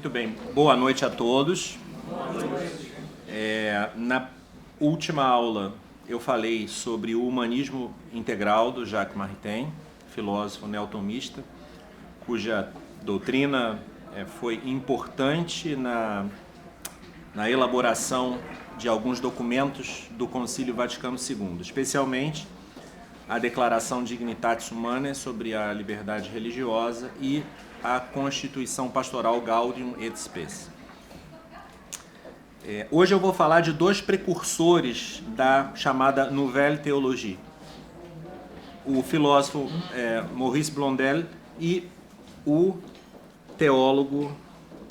Muito bem, boa noite a todos. Na última aula eu falei sobre o humanismo integral do Jacques Maritain, filósofo neotomista, cuja doutrina foi importante na elaboração de alguns documentos do Concílio Vaticano II, especialmente a Declaração Dignitatis Humanae sobre a liberdade religiosa e a Constituição Pastoral Gaudium et Spes. Hoje eu vou falar de dois precursores da chamada Nouvelle Théologie, o filósofo Maurice Blondel e o teólogo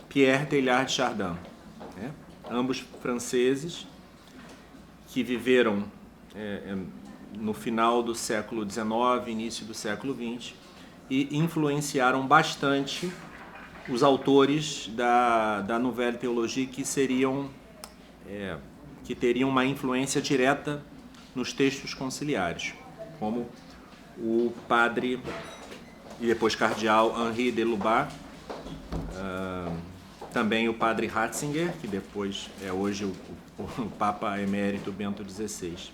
Pierre Teilhard de Chardin, ambos franceses que viveram no final do século XIX, início do século XX, e influenciaram bastante os autores da Nouvelle Théologie que teriam uma influência direta nos textos conciliares, como o padre e depois cardeal Henri de Lubac, também o padre Ratzinger, que depois é hoje o Papa Emérito Bento XVI.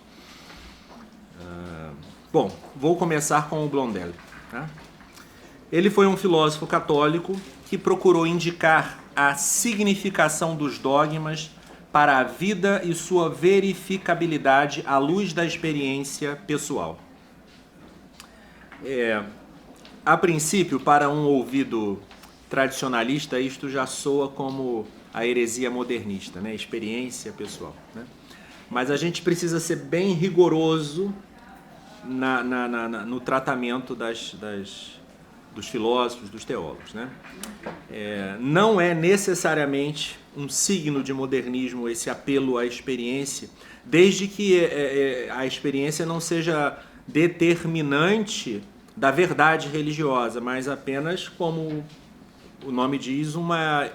Bom, vou começar com o Blondel, tá? Ele foi um filósofo católico que procurou indicar a significação dos dogmas para a vida e sua verificabilidade à luz da experiência pessoal. A princípio, para um ouvido tradicionalista, isto já soa como a heresia modernista, né? Experiência pessoal, né? Mas a gente precisa ser bem rigoroso no tratamento dos filósofos, dos teólogos, né? Não é necessariamente um signo de modernismo esse apelo à experiência, desde que a experiência não seja determinante da verdade religiosa, mas apenas, como o nome diz, uma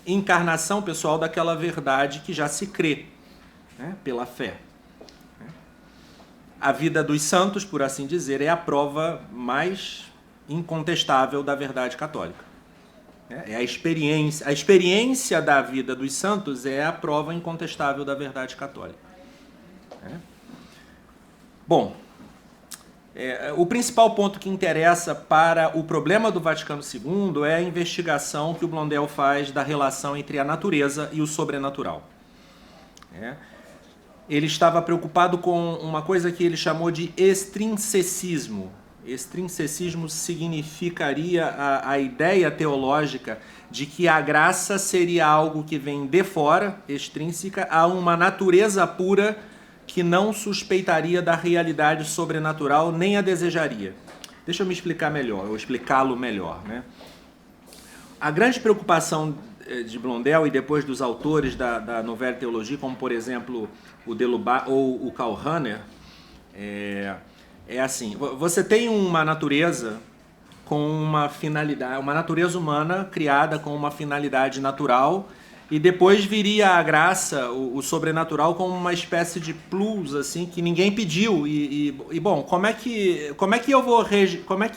encarnação pessoal daquela verdade que já se crê, né, pela fé. A vida dos santos, por assim dizer, é a prova mais incontestável da verdade católica. A experiência da vida dos santos é a prova incontestável da verdade católica. Bom, o principal ponto que interessa para o problema do Vaticano II é a investigação que o Blondel faz da relação entre a natureza e o sobrenatural. Ele estava preocupado com uma coisa que ele chamou de extrinsecismo. Extrinsecismo significaria a ideia teológica de que a graça seria algo que vem de fora, extrínseca, a uma natureza pura que não suspeitaria da realidade sobrenatural nem a desejaria. Deixa eu me explicar melhor, ou explicá-lo melhor, né? A grande preocupação de Blondel e depois dos autores da Nouvelle Théologie, como por exemplo o de Lubac ou o Karl Rahner, é assim: você tem uma natureza com uma finalidade, uma natureza humana criada com uma finalidade natural, e depois viria a graça, o sobrenatural, como uma espécie de plus, assim, que ninguém pediu. Bom, como é que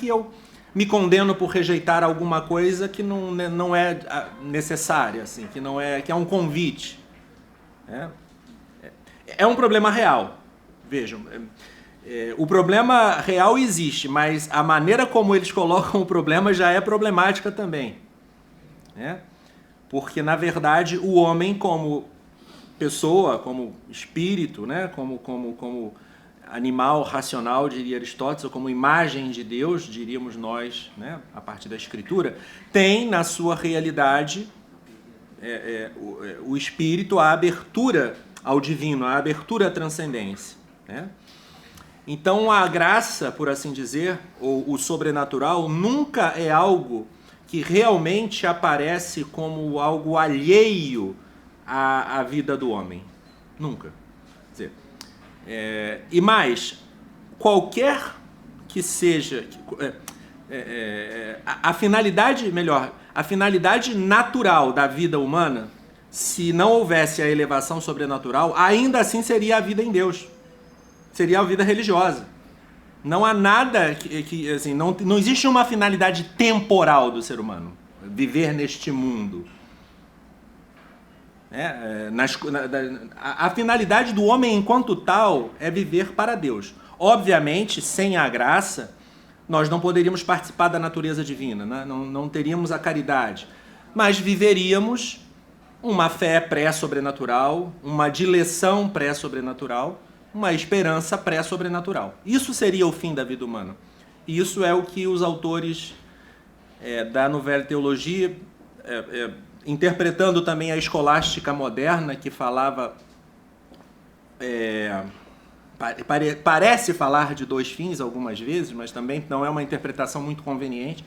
eu me condeno por rejeitar alguma coisa que não é necessária, assim, que é um convite? É um problema real. Vejam, o problema real existe, mas a maneira como eles colocam o problema já é problemática também, porque, na verdade, o homem como pessoa, como espírito, né? como animal racional, diria Aristóteles, ou como imagem de Deus, diríamos nós, né? A partir da Escritura, tem na sua realidade o espírito, a abertura ao divino, a abertura à transcendência, né? Então a graça, por assim dizer, ou o sobrenatural, nunca é algo que realmente aparece como algo alheio à vida do homem. Nunca. Quer dizer, e mais, qualquer que seja a finalidade natural da vida humana, se não houvesse a elevação sobrenatural, ainda assim seria a vida em Deus. Seria a vida religiosa. Não há nada que assim, não existe uma finalidade temporal do ser humano, viver neste mundo. A finalidade do homem enquanto tal é viver para Deus. Obviamente, sem a graça, nós não poderíamos participar da natureza divina, né? Não teríamos a caridade, mas viveríamos uma fé pré-sobrenatural, uma dileção pré-sobrenatural, uma esperança pré-sobrenatural. Isso seria o fim da vida humana. E isso é o que os autores da Nouvelle Teologia, interpretando também a escolástica moderna, que falava, parece falar de dois fins algumas vezes, mas também não é uma interpretação muito conveniente.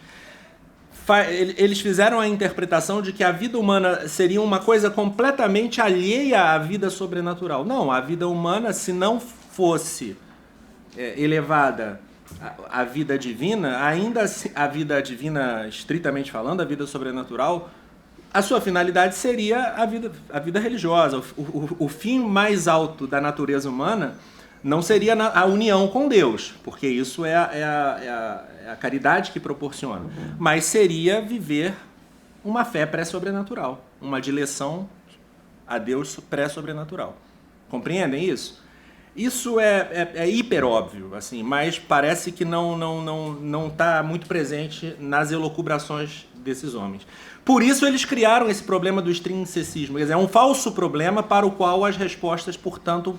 Eles fizeram a interpretação de que a vida humana seria uma coisa completamente alheia à vida sobrenatural. Não, a vida humana, se não fosse elevada à vida divina, ainda a vida divina, estritamente falando, a vida sobrenatural, a sua finalidade seria a vida religiosa. O fim mais alto da natureza humana não seria a união com Deus, porque isso é a caridade que proporciona, mas seria viver uma fé pré-sobrenatural, uma dileção a Deus pré-sobrenatural. Compreendem isso? Isso é hiper óbvio, assim, mas parece que não está muito presente nas elucubrações desses homens. Por isso eles criaram esse problema do extrinsecismo. Quer dizer, é um falso problema para o qual as respostas, portanto,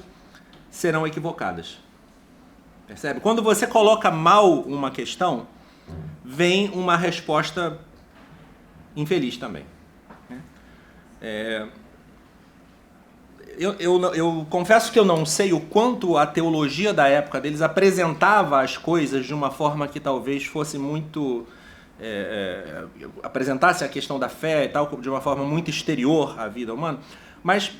serão equivocadas. Percebe? Quando você coloca mal uma questão, vem uma resposta infeliz também. Eu confesso que eu não sei o quanto a teologia da época deles apresentava as coisas de uma forma que talvez fosse muito... apresentasse a questão da fé e tal de uma forma muito exterior à vida humana, mas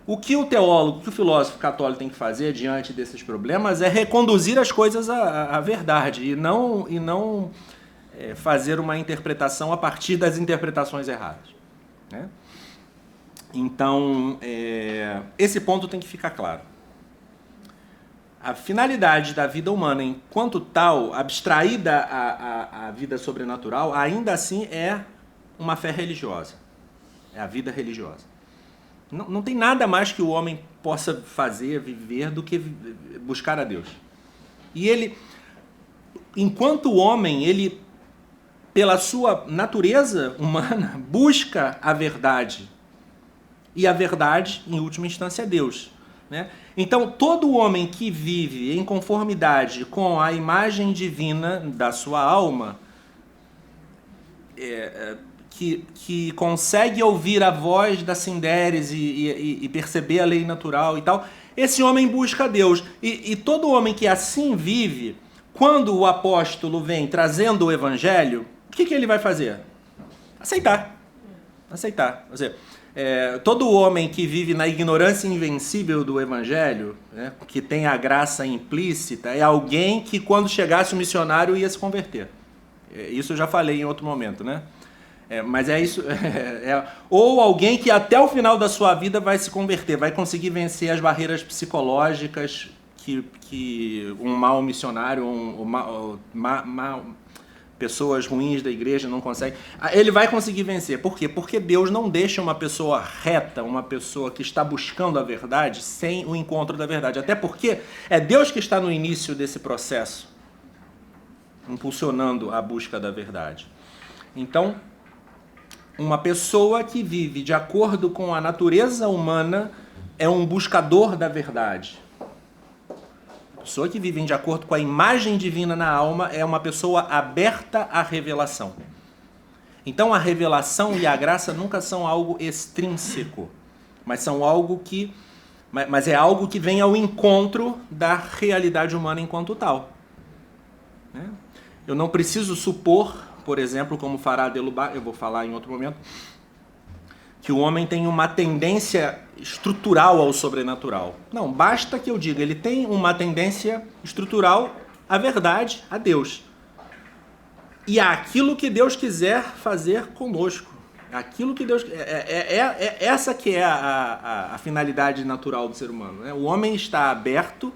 o que o teólogo, o que o filósofo católico tem que fazer diante desses problemas é reconduzir as coisas à verdade e não fazer uma interpretação a partir das interpretações erradas, né? Então, esse ponto tem que ficar claro. A finalidade da vida humana, enquanto tal, abstraída à vida sobrenatural, ainda assim é uma fé religiosa. É a vida religiosa. Não tem nada mais que o homem possa fazer, viver, do que buscar a Deus. E ele, enquanto homem, ele, pela sua natureza humana, busca a verdade. E a verdade, em última instância, é Deus, né? Então, todo homem que vive em conformidade com a imagem divina da sua alma, que consegue ouvir a voz da sindérese e perceber a lei natural e tal, esse homem busca a Deus. E todo homem que assim vive, quando o apóstolo vem trazendo o evangelho, o que ele vai fazer? Aceitar. Ou seja, todo homem que vive na ignorância invencível do evangelho, né, que tem a graça implícita, é alguém que quando chegasse o missionário ia se converter. Isso eu já falei em outro momento, né? Mas é isso. Ou alguém que até o final da sua vida vai se converter, vai conseguir vencer as barreiras psicológicas que um mau missionário, pessoas ruins da igreja não conseguem. Ele vai conseguir vencer. Por quê? Porque Deus não deixa uma pessoa reta, uma pessoa que está buscando a verdade, sem o encontro da verdade. Até porque é Deus que está no início desse processo, impulsionando a busca da verdade. Então, uma pessoa que vive de acordo com a natureza humana é um buscador da verdade. A pessoa que vive de acordo com a imagem divina na alma é uma pessoa aberta à revelação. Então a revelação e a graça nunca são algo extrínseco, mas são algo mas é algo que vem ao encontro da realidade humana enquanto tal. Eu não preciso supor, por exemplo, como fará Delubac, eu vou falar em outro momento, que o homem tem uma tendência estrutural ao sobrenatural. Não, basta que eu diga, ele tem uma tendência estrutural à verdade, a Deus. E àquilo que Deus quiser fazer conosco. Aquilo que Deus... essa que é a finalidade natural do ser humano, né? O homem está aberto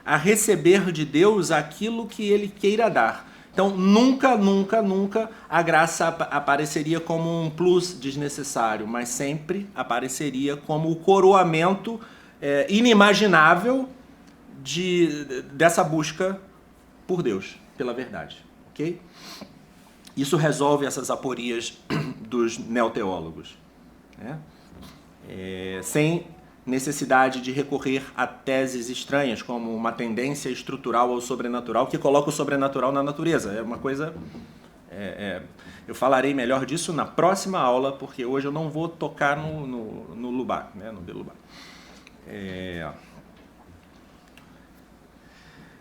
a receber de Deus aquilo que ele queira dar. Então, nunca, nunca, nunca a graça apareceria como um plus desnecessário, mas sempre apareceria como o coroamento inimaginável dessa busca por Deus, pela verdade. Ok? Isso resolve essas aporias dos neoteólogos, né? Sem necessidade de recorrer a teses estranhas, como uma tendência estrutural ao sobrenatural, que coloca o sobrenatural na natureza. É uma coisa... eu falarei melhor disso na próxima aula, porque hoje eu não vou tocar no Lubac, né, no Belubac.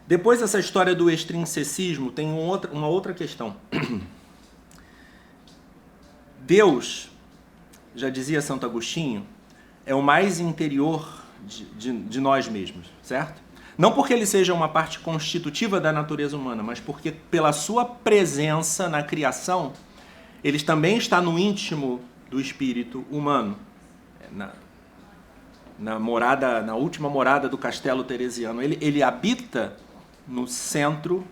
Depois dessa história do extrinsecismo, tem uma outra questão. Deus, já dizia Santo Agostinho, é o mais interior de nós mesmos, certo? Não porque ele seja uma parte constitutiva da natureza humana, mas porque pela sua presença na criação, ele também está no íntimo do espírito humano. Na última morada do castelo teresiano, ele habita no centro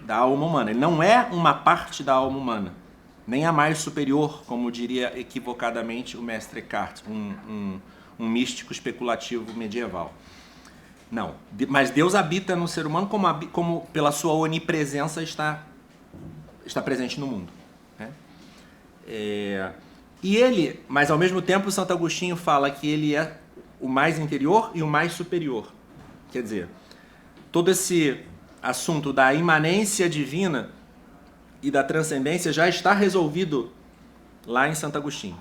da alma humana. Ele não é uma parte da alma humana, nem a mais superior, como diria equivocadamente o mestre Eckhart, um místico especulativo medieval. Não, mas Deus habita no ser humano como pela sua onipresença está presente no mundo, né? Mas ao mesmo tempo Santo Agostinho fala que ele é o mais interior e o mais superior. Quer dizer, todo esse assunto da imanência divina e da transcendência já está resolvido lá em Santo Agostinho.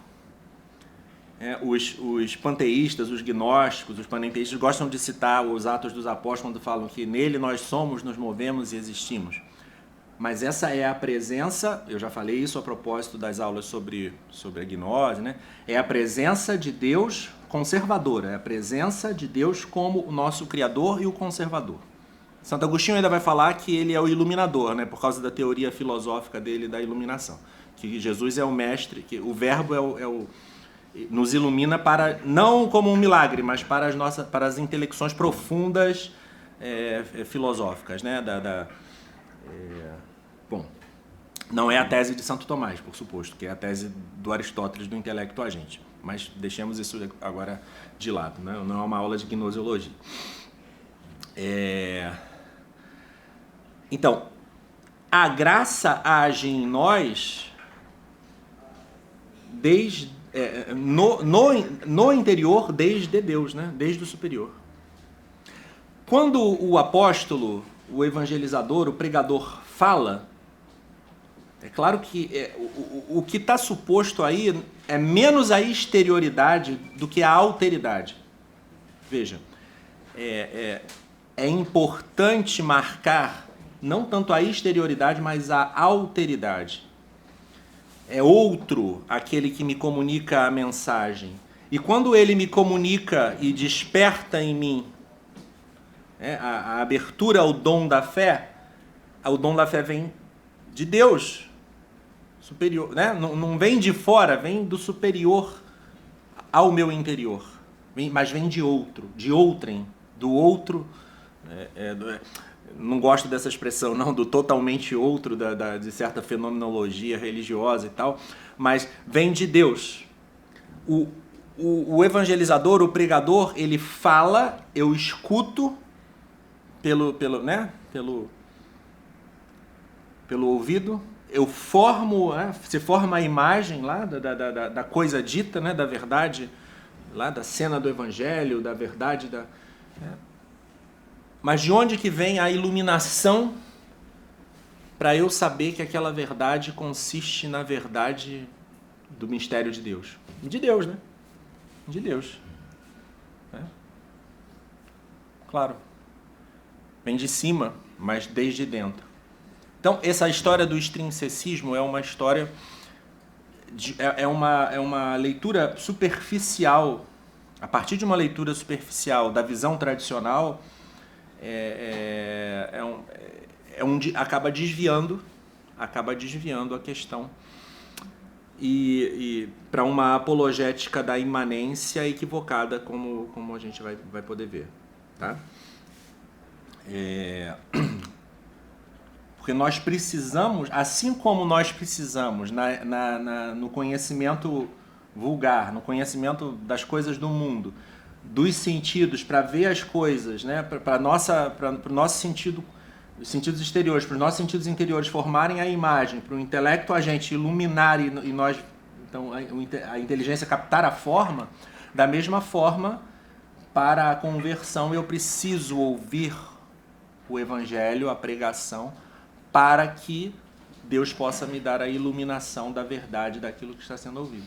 Os panteístas, os gnósticos, os panenteístas gostam de citar os Atos dos Apóstolos quando falam que nele nós somos, nos movemos e existimos. Mas essa é a presença, eu já falei isso a propósito das aulas sobre a gnose, né? É a presença de Deus conservadora, é a presença de Deus como o nosso Criador e o conservador. Santo Agostinho ainda vai falar que ele é o iluminador, né? Por causa da teoria filosófica dele da iluminação. Que Jesus é o mestre, que o verbo nos ilumina para, não como um milagre, mas para as intelecções profundas filosóficas, né? Bom, não é a tese de Santo Tomás, por suposto, que é a tese do Aristóteles do intelecto agente. Mas deixemos isso agora de lado, né? Não é uma aula de gnosiologia. Então, a graça age em nós no interior desde Deus, né? Desde o superior. Quando o apóstolo, o evangelizador, o pregador fala, é claro que o que está suposto aí é menos a exterioridade do que a alteridade. Veja, é importante marcar não tanto a exterioridade, mas a alteridade. É outro aquele que me comunica a mensagem. E quando ele me comunica e desperta em mim a abertura ao dom da fé, o dom da fé vem de Deus, superior, né? Não vem de fora, vem do superior ao meu interior. Mas vem de outro, de outrem, do outro... não gosto dessa expressão, não, do totalmente outro, de certa fenomenologia religiosa e tal, mas vem de Deus. O evangelizador, o pregador, ele fala, eu escuto pelo ouvido, eu formo, se forma a imagem lá da coisa dita, né, da verdade, lá da cena do evangelho, da verdade, mas de onde que vem a iluminação para eu saber que aquela verdade consiste na verdade do mistério de Deus? De Deus, né? De Deus. Claro. Vem de cima, mas desde dentro. Então, essa história do extrinsecismo é uma história... é uma leitura superficial. A partir de uma leitura superficial da visão tradicional... acaba desviando a questão e para uma apologética da imanência equivocada, como a gente vai poder ver, tá? Porque nós precisamos, assim como nós precisamos no conhecimento vulgar, no conhecimento das coisas do mundo, dos sentidos para ver as coisas, né, para o nosso sentido, os sentidos exteriores, para os nossos sentidos interiores formarem a imagem, para o intelecto a gente iluminar e nós, então a inteligência captar a forma, da mesma forma, para a conversão eu preciso ouvir o evangelho, a pregação, para que Deus possa me dar a iluminação da verdade daquilo que está sendo ouvido.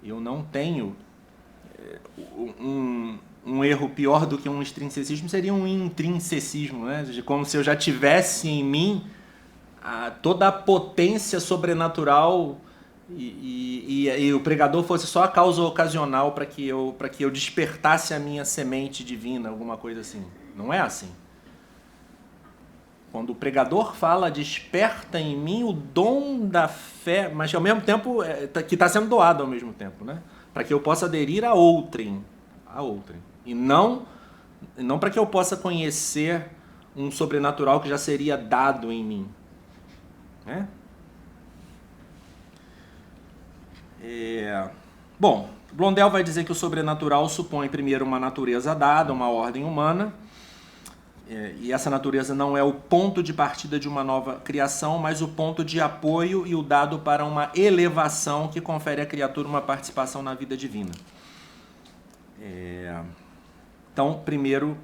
Eu não tenho um erro pior do que um extrinsecismo, seria um intrinsecismo, né? Como se eu já tivesse em mim toda a potência sobrenatural e o pregador fosse só a causa ocasional para que eu despertasse a minha semente divina, alguma coisa assim. Não é assim. Quando o pregador fala, desperta em mim o dom da fé, mas ao mesmo tempo, que está sendo doado ao mesmo tempo, né? Para que eu possa aderir a outrem. E não para que eu possa conhecer um sobrenatural que já seria dado em mim. Né? Bom, Blondel vai dizer que o sobrenatural supõe primeiro uma natureza dada, uma ordem humana, e essa natureza não é o ponto de partida de uma nova criação, mas o ponto de apoio e o dado para uma elevação que confere à criatura uma participação na vida divina. Então, primeiro,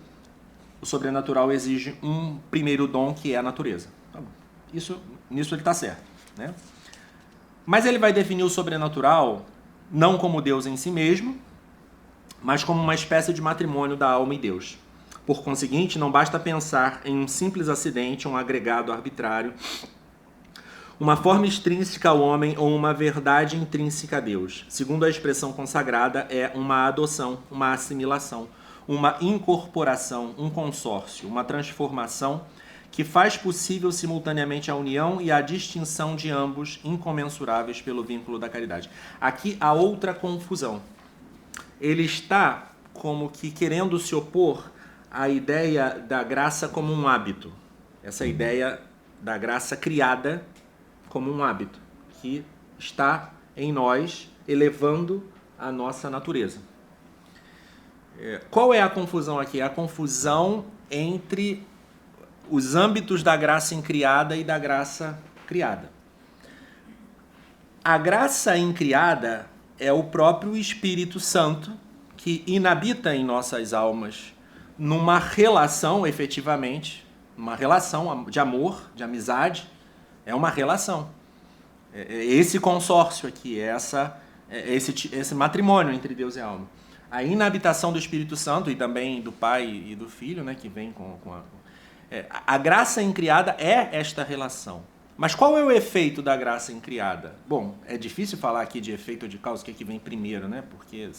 o sobrenatural exige um primeiro dom, que é a natureza. Tá bom. Nisso ele está certo. Né? Mas ele vai definir o sobrenatural não como Deus em si mesmo, mas como uma espécie de matrimônio da alma e Deus. Por conseguinte, não basta pensar em um simples acidente, um agregado arbitrário, uma forma extrínseca ao homem ou uma verdade intrínseca a Deus. Segundo a expressão consagrada, é uma adoção, uma assimilação, uma incorporação, um consórcio, uma transformação que faz possível simultaneamente a união e a distinção de ambos, incomensuráveis pelo vínculo da caridade. Aqui há outra confusão. Ele está como que querendo se opor à ideia da graça como um hábito. Essa ideia da graça criada como um hábito, que está em nós, elevando a nossa natureza. Qual é a confusão aqui? A confusão entre os âmbitos da graça incriada e da graça criada. A graça incriada é o próprio Espírito Santo que inabita em nossas almas numa relação, efetivamente, uma relação de amor, de amizade, é uma relação. Esse consórcio aqui, esse matrimônio entre Deus e a alma. A inabitação do Espírito Santo e também do Pai e do Filho, né, que vem com a graça incriada é esta relação. Mas qual é o efeito da graça incriada? Bom, é difícil falar aqui de efeito ou de causa, o que vem primeiro, né? Porque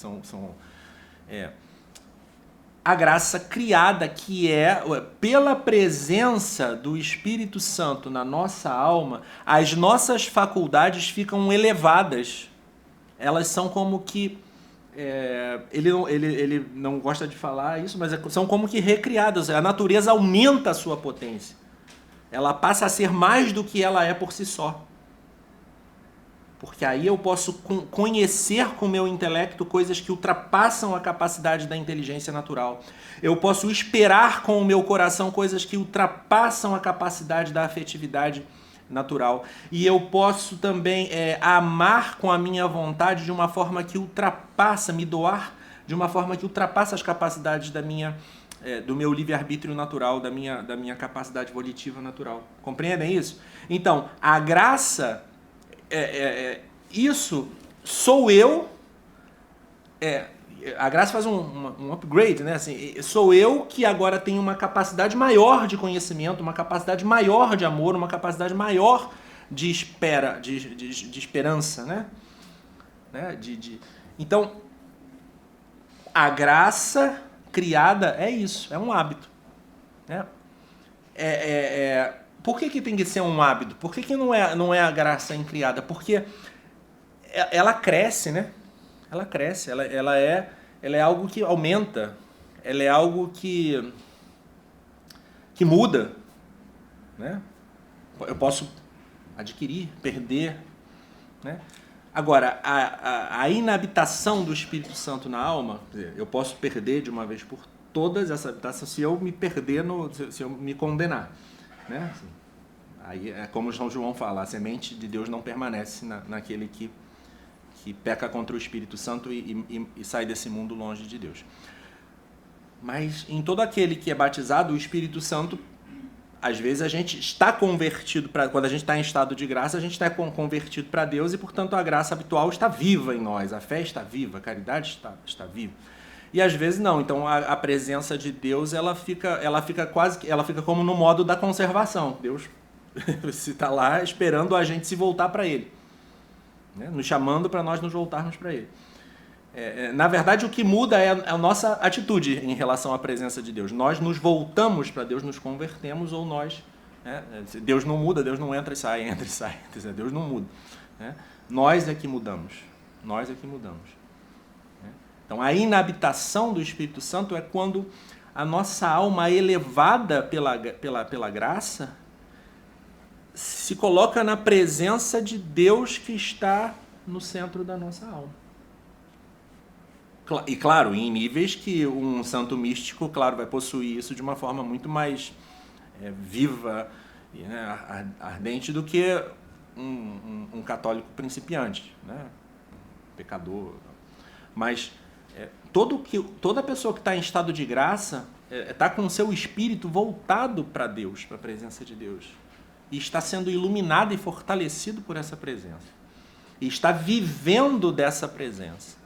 a graça criada, que é pela presença do Espírito Santo na nossa alma, as nossas faculdades ficam elevadas. Elas são como que ele não gosta de falar isso, mas são como que recriadas. A natureza aumenta a sua potência. Ela passa a ser mais do que ela é por si só. Porque aí eu posso conhecer com o meu intelecto coisas que ultrapassam a capacidade da inteligência natural. Eu posso esperar com o meu coração coisas que ultrapassam a capacidade da afetividade natural. E eu posso também amar com a minha vontade de uma forma que ultrapassa, me doar de uma forma que ultrapassa as capacidades do meu livre-arbítrio natural, da minha capacidade volitiva natural. Compreendem isso? Então, a graça, isso sou eu, a graça faz um upgrade, né? Assim, sou eu que agora tenho uma capacidade maior de conhecimento, uma capacidade maior de amor, uma capacidade maior de esperança, né? Então, a graça criada é isso, é um hábito. Né? Por que tem que ser um hábito? Por que não é a graça incriada? Porque ela cresce, né? Ela cresce, ela é algo que aumenta, ela é algo que que muda, né? Eu posso adquirir, perder, né? Agora, a inabitação do Espírito Santo na alma, quer dizer, eu posso perder de uma vez por todas essa habitação se eu me perder, se eu me condenar, né? Assim, aí é como São João fala, a semente de Deus não permanece naquele que peca contra o Espírito Santo e sai desse mundo longe de Deus. Mas em todo aquele que é batizado, o Espírito Santo, às vezes a gente está convertido, quando a gente está em estado de graça, a gente está convertido para Deus e, portanto, a graça habitual está viva em nós, a fé está viva, a caridade está viva. E às vezes não, então a presença de Deus ela fica como no modo da conservação. Deus está lá esperando a gente se voltar para Ele, né? Nos chamando para nós nos voltarmos para Ele. Na verdade, o que muda é a nossa atitude em relação à presença de Deus. Nós nos voltamos para Deus, nos convertemos, ou nós... Né? Deus não muda, Deus não entra e sai, entra e sai. Deus não muda, né? Nós é que mudamos. Nós é que mudamos. Né? Então, a inabitação do Espírito Santo é quando a nossa alma elevada pela graça se coloca na presença de Deus que está no centro da nossa alma. E claro, em níveis que um santo místico, claro, vai possuir isso de uma forma muito mais viva e, né, ardente do que um católico principiante, né, pecador. Mas toda pessoa que está em estado de graça está com o seu espírito voltado para Deus, para a presença de Deus. E está sendo iluminado e fortalecido por essa presença. E está vivendo dessa presença.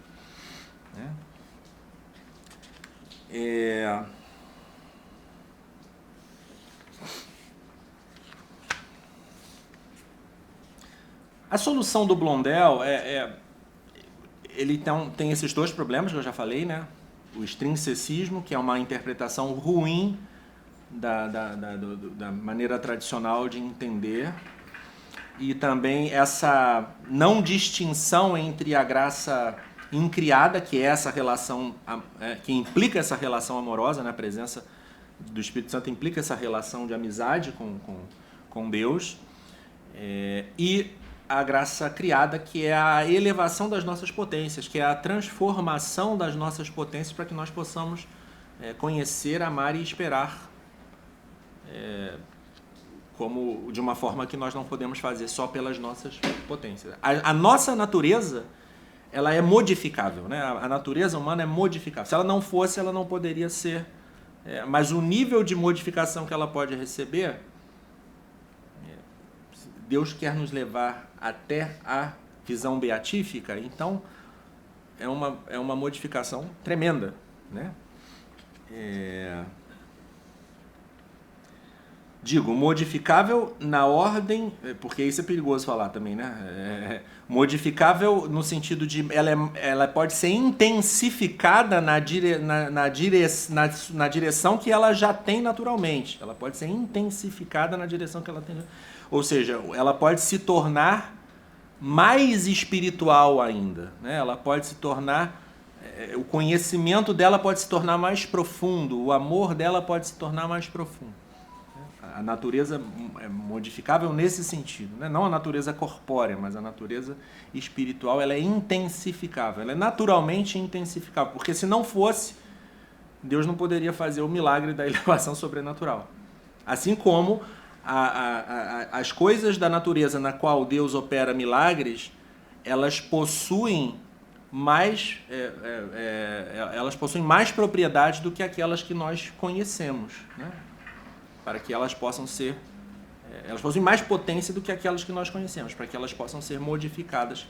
A solução do Blondel ele tem esses dois problemas que eu já falei, né? O estrincecismo, que é uma interpretação ruim da maneira tradicional de entender, e também essa não distinção entre a graça incriada, que é essa relação, que implica essa relação amorosa, né? A presença do Espírito Santo implica essa relação de amizade com Deus, e a graça criada, que é a elevação das nossas potências, que é a transformação das nossas potências para que nós possamos conhecer, amar e esperar, como de uma forma que nós não podemos fazer só pelas nossas potências. A nossa natureza, ela é modificável, né? A natureza humana é modificável. Se ela não fosse, ela não poderia ser. Mas o nível de modificação que ela pode receber, Deus quer nos levar até a visão beatífica, então é uma modificação tremenda, né? Digo, modificável na ordem, porque isso é perigoso falar também, né? Modificável no sentido de ela pode ser intensificada na direção que ela já tem naturalmente. Ela pode ser intensificada na direção que ela tem. Ou seja, ela pode se tornar mais espiritual ainda, né? Ela pode se tornar... o conhecimento dela pode se tornar mais profundo, o amor dela pode se tornar mais profundo. A natureza é modificável nesse sentido, né? Não a natureza corpórea, mas a natureza espiritual, ela é intensificável, ela é naturalmente intensificável, porque se não fosse, Deus não poderia fazer o milagre da elevação sobrenatural. Assim como as coisas da natureza na qual Deus opera milagres, elas possuem mais propriedades do que aquelas que nós conhecemos, né? Para que elas possam ser... elas possuem mais potência do que aquelas que nós conhecemos, para que elas possam ser modificadas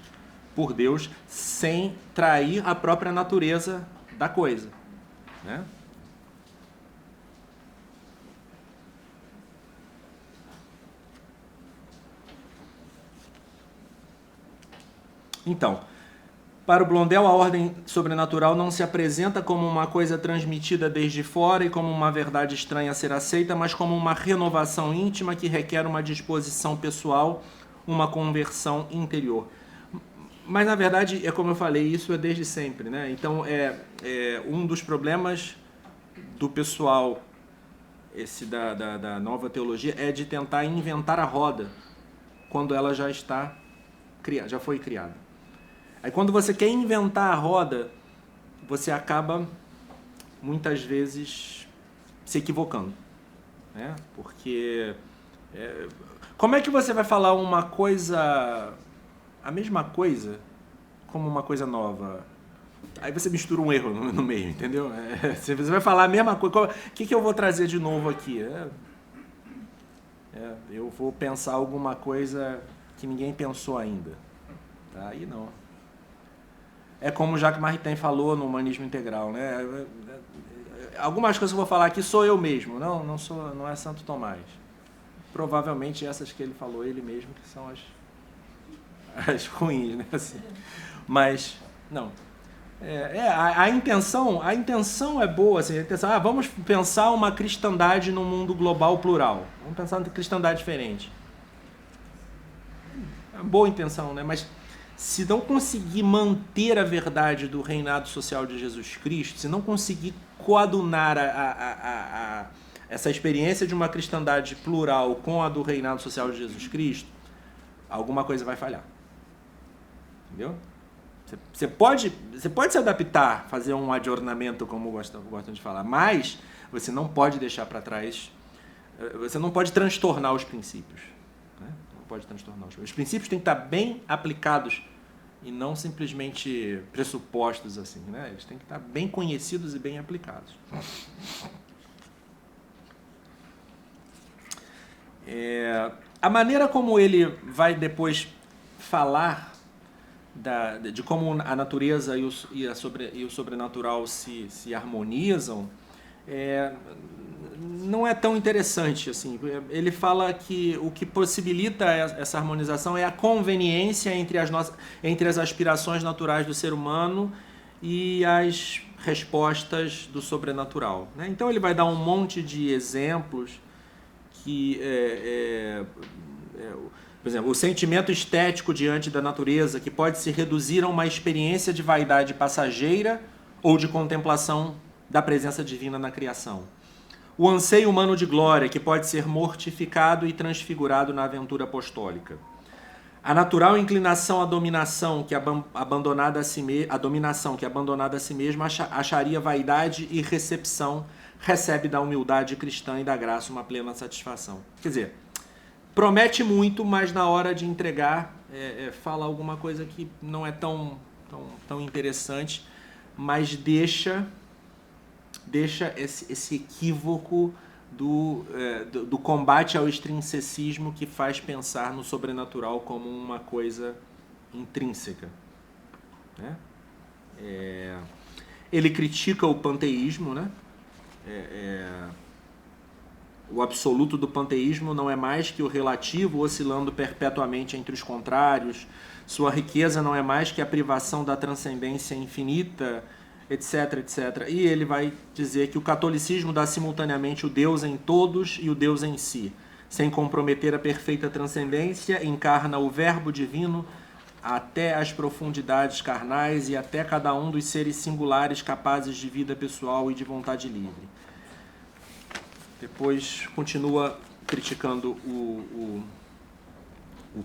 por Deus sem trair a própria natureza da coisa, né? Então, para o Blondel, a ordem sobrenatural não se apresenta como uma coisa transmitida desde fora e como uma verdade estranha a ser aceita, mas como uma renovação íntima que requer uma disposição pessoal, uma conversão interior. Mas, na verdade, como eu falei, isso é desde sempre, né? Então, um dos problemas do pessoal esse da nova teologia é de tentar inventar a roda quando ela já está criada, já foi criada. Aí quando você quer inventar a roda, você acaba muitas vezes se equivocando, né? Porque como é que você vai falar uma coisa, a mesma coisa, como uma coisa nova? Aí você mistura um erro no meio, entendeu? Você vai falar a mesma coisa. O que eu vou trazer de novo aqui? Eu vou pensar alguma coisa que ninguém pensou ainda. Tá? Aí não. É como o Jacques Maritain falou no Humanismo Integral, né? Algumas coisas que eu vou falar aqui sou eu mesmo, não é Santo Tomás. Provavelmente essas que ele falou ele mesmo que são as ruins, né? Assim. Mas não. A intenção é boa, assim, vamos pensar uma cristandade no mundo global plural. Vamos pensar uma cristandade diferente. É uma boa intenção, né? Mas se não conseguir manter a verdade do reinado social de Jesus Cristo, se não conseguir coadunar essa experiência de uma cristandade plural com a do reinado social de Jesus Cristo, alguma coisa vai falhar. Entendeu? Você pode se adaptar, fazer um adornamento, como gostam de falar, mas você não pode deixar para trás, você não pode transtornar os princípios. Né? Não pode transtornar os princípios têm que estar bem aplicados e não simplesmente pressupostos assim, né? Eles têm que estar bem conhecidos e bem aplicados. A maneira como ele vai depois falar de como a natureza e o sobrenatural se harmonizam, não é tão interessante assim. Ele fala que o que possibilita essa harmonização é a conveniência entre as aspirações naturais do ser humano e as respostas do sobrenatural, né? Então ele vai dar um monte de exemplos que por exemplo, o sentimento estético diante da natureza, que pode se reduzir a uma experiência de vaidade passageira ou de contemplação da presença divina na criação. O anseio humano de glória, que pode ser mortificado e transfigurado na aventura apostólica. A natural inclinação à dominação, que abandonada a si mesma acharia vaidade e recepção, recebe da humildade cristã e da graça uma plena satisfação. Quer dizer, promete muito, mas na hora de entregar fala alguma coisa que não é tão interessante, mas deixa esse equívoco do combate ao extrinsecismo que faz pensar no sobrenatural como uma coisa intrínseca. Né? Ele critica o panteísmo, né? O absoluto do panteísmo não é mais que o relativo oscilando perpetuamente entre os contrários. Sua riqueza não é mais que a privação da transcendência infinita, etc, etc. E ele vai dizer que o catolicismo dá simultaneamente o Deus em todos e o Deus em si. Sem comprometer a perfeita transcendência, encarna o Verbo divino até as profundidades carnais e até cada um dos seres singulares capazes de vida pessoal e de vontade livre. Depois continua criticando o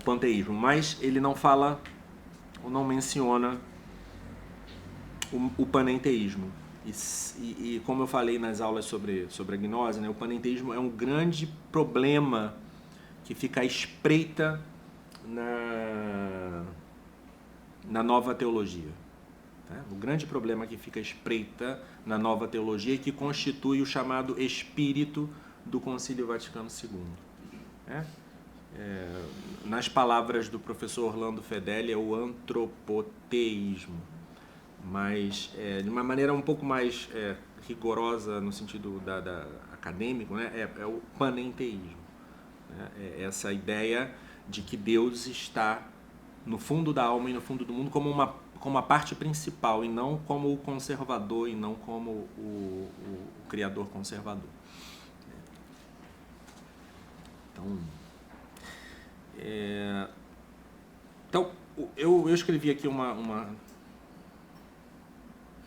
panteísmo, mas ele não fala ou não menciona o panenteísmo. E como eu falei nas aulas sobre a gnose, né, o panenteísmo é um grande problema que fica à espreita na nova teologia. O grande problema que fica à espreita na nova teologia e que constitui o chamado espírito do Concílio Vaticano II. Nas palavras do professor Orlando Fedeli, é o antropoteísmo, mas de uma maneira um pouco mais rigorosa no sentido acadêmico, né? É o panenteísmo. Né? É essa ideia de que Deus está no fundo da alma e no fundo do mundo como a parte principal, e não como o conservador, e não como o criador conservador. Então eu escrevi aqui uma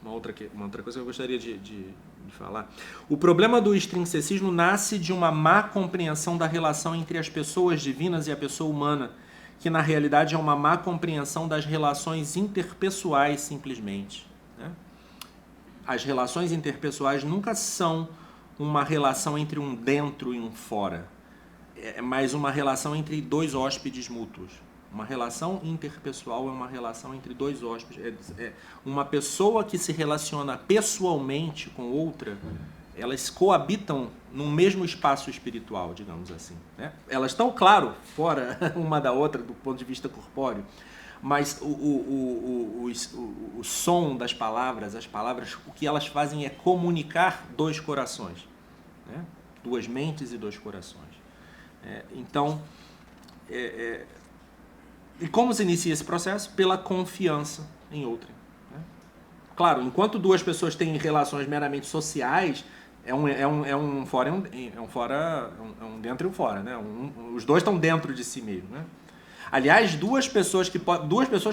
outra coisa que eu gostaria de de falar. O problema do extrinsecismo nasce de uma má compreensão da relação entre as pessoas divinas e a pessoa humana, que na realidade é uma má compreensão das relações interpessoais, simplesmente. Né? As relações interpessoais nunca são uma relação entre um dentro e um fora, é mais uma relação entre dois hóspedes mútuos. Uma relação interpessoal é uma relação entre dois hóspedes. Uma pessoa que se relaciona pessoalmente com outra, elas coabitam num mesmo espaço espiritual, digamos assim. Né? Elas estão, claro, fora uma da outra do ponto de vista corpóreo, mas o som das palavras, as palavras, o que elas fazem é comunicar dois corações. Né? Duas mentes e dois corações. Então, e como se inicia esse processo? Pela confiança em outrem. Né? Claro, enquanto duas pessoas têm relações meramente sociais, é um dentro e um fora. Né? Os dois estão dentro de si mesmo. Né? Aliás, duas pessoas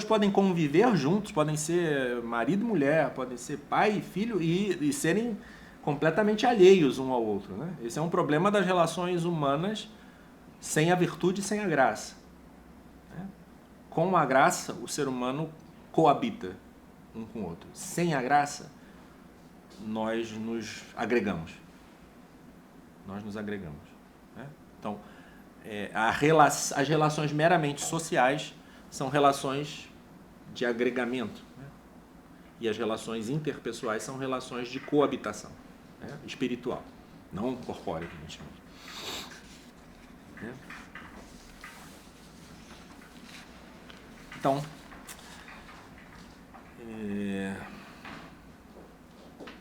podem conviver juntos, podem ser marido e mulher, podem ser pai e filho e serem completamente alheios um ao outro. Né? Esse é um problema das relações humanas sem a virtude e sem a graça. Com a graça, o ser humano coabita um com o outro. Sem a graça, nós nos agregamos. Né? Então, as relações meramente sociais são relações de agregamento. Né? E as relações interpessoais são relações de coabitação, né? Espiritual, não corpórea, que a gente chama. Né? Então,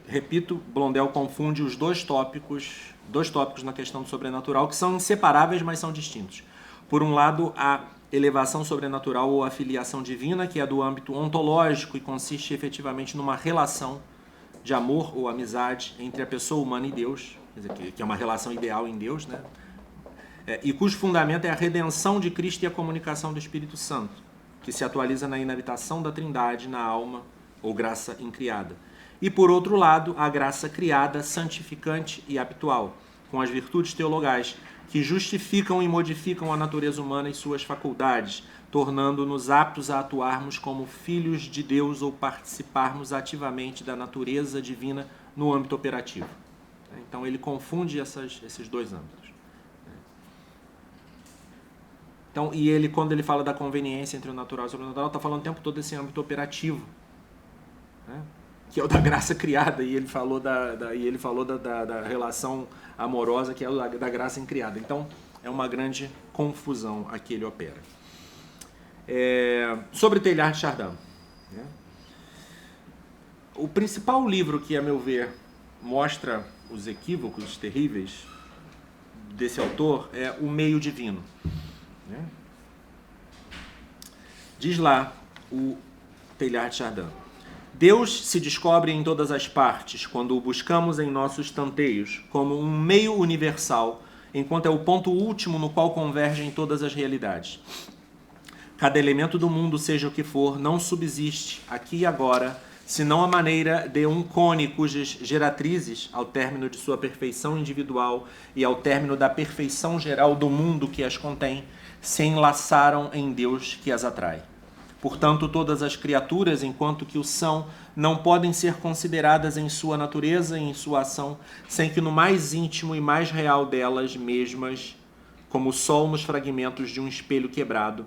repito, Blondel confunde os dois tópicos na questão do sobrenatural, que são inseparáveis, mas são distintos. Por um lado, a elevação sobrenatural ou a filiação divina, que é do âmbito ontológico e consiste efetivamente numa relação de amor ou amizade entre a pessoa humana e Deus, quer dizer, que é uma relação ideal em Deus, né? E cujo fundamento é a redenção de Cristo e a comunicação do Espírito Santo, que se atualiza na inabitação da Trindade na alma, ou graça incriada. E, por outro lado, a graça criada, santificante e habitual, com as virtudes teologais, que justificam e modificam a natureza humana e suas faculdades, tornando-nos aptos a atuarmos como filhos de Deus ou participarmos ativamente da natureza divina no âmbito operativo. Então, ele confunde esses dois âmbitos. Então, e ele, quando ele fala da conveniência entre o natural e o sobrenatural, está falando o tempo todo desse âmbito operativo, né? Que é o da graça criada, e ele falou da relação amorosa, que é o da graça incriada. Então, é uma grande confusão a que ele opera. Sobre Teilhard de Chardin. Né? O principal livro que, a meu ver, mostra os equívocos terríveis desse autor é O Meio Divino. Diz lá o Teilhard de Chardin: Deus se descobre em todas as partes quando o buscamos em nossos tanteios como um meio universal, enquanto é o ponto último no qual convergem todas as realidades. Cada elemento do mundo, seja o que for, não subsiste aqui e agora, senão a maneira de um cone cujas geratrizes, ao término de sua perfeição individual e ao término da perfeição geral do mundo que as contém, se enlaçaram em Deus que as atrai. Portanto, todas as criaturas, enquanto que o são, não podem ser consideradas em sua natureza e em sua ação, sem que no mais íntimo e mais real delas mesmas, como o sol nos fragmentos de um espelho quebrado,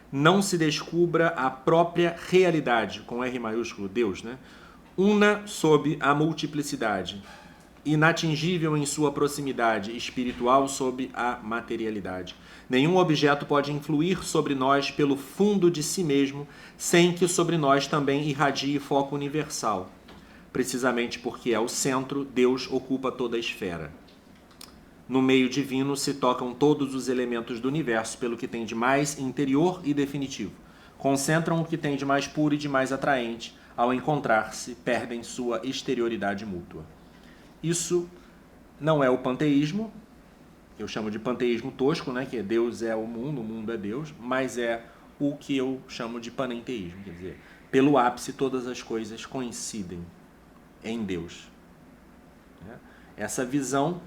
não se descubra a própria realidade, com R maiúsculo, Deus, né? Una sob a multiplicidade, inatingível em sua proximidade espiritual sob a materialidade. Nenhum objeto pode influir sobre nós pelo fundo de si mesmo, sem que sobre nós também irradie foco universal. Precisamente porque é o centro, Deus ocupa toda a esfera. No meio divino se tocam todos os elementos do universo pelo que tem de mais interior e definitivo. Concentram o que tem de mais puro e de mais atraente. Ao encontrar-se, perdem sua exterioridade mútua. Isso não é o panteísmo, eu chamo de panteísmo tosco, né, que Deus é o mundo é Deus, mas é o que eu chamo de panenteísmo, quer dizer, pelo ápice todas as coisas coincidem em Deus. né? Essa visão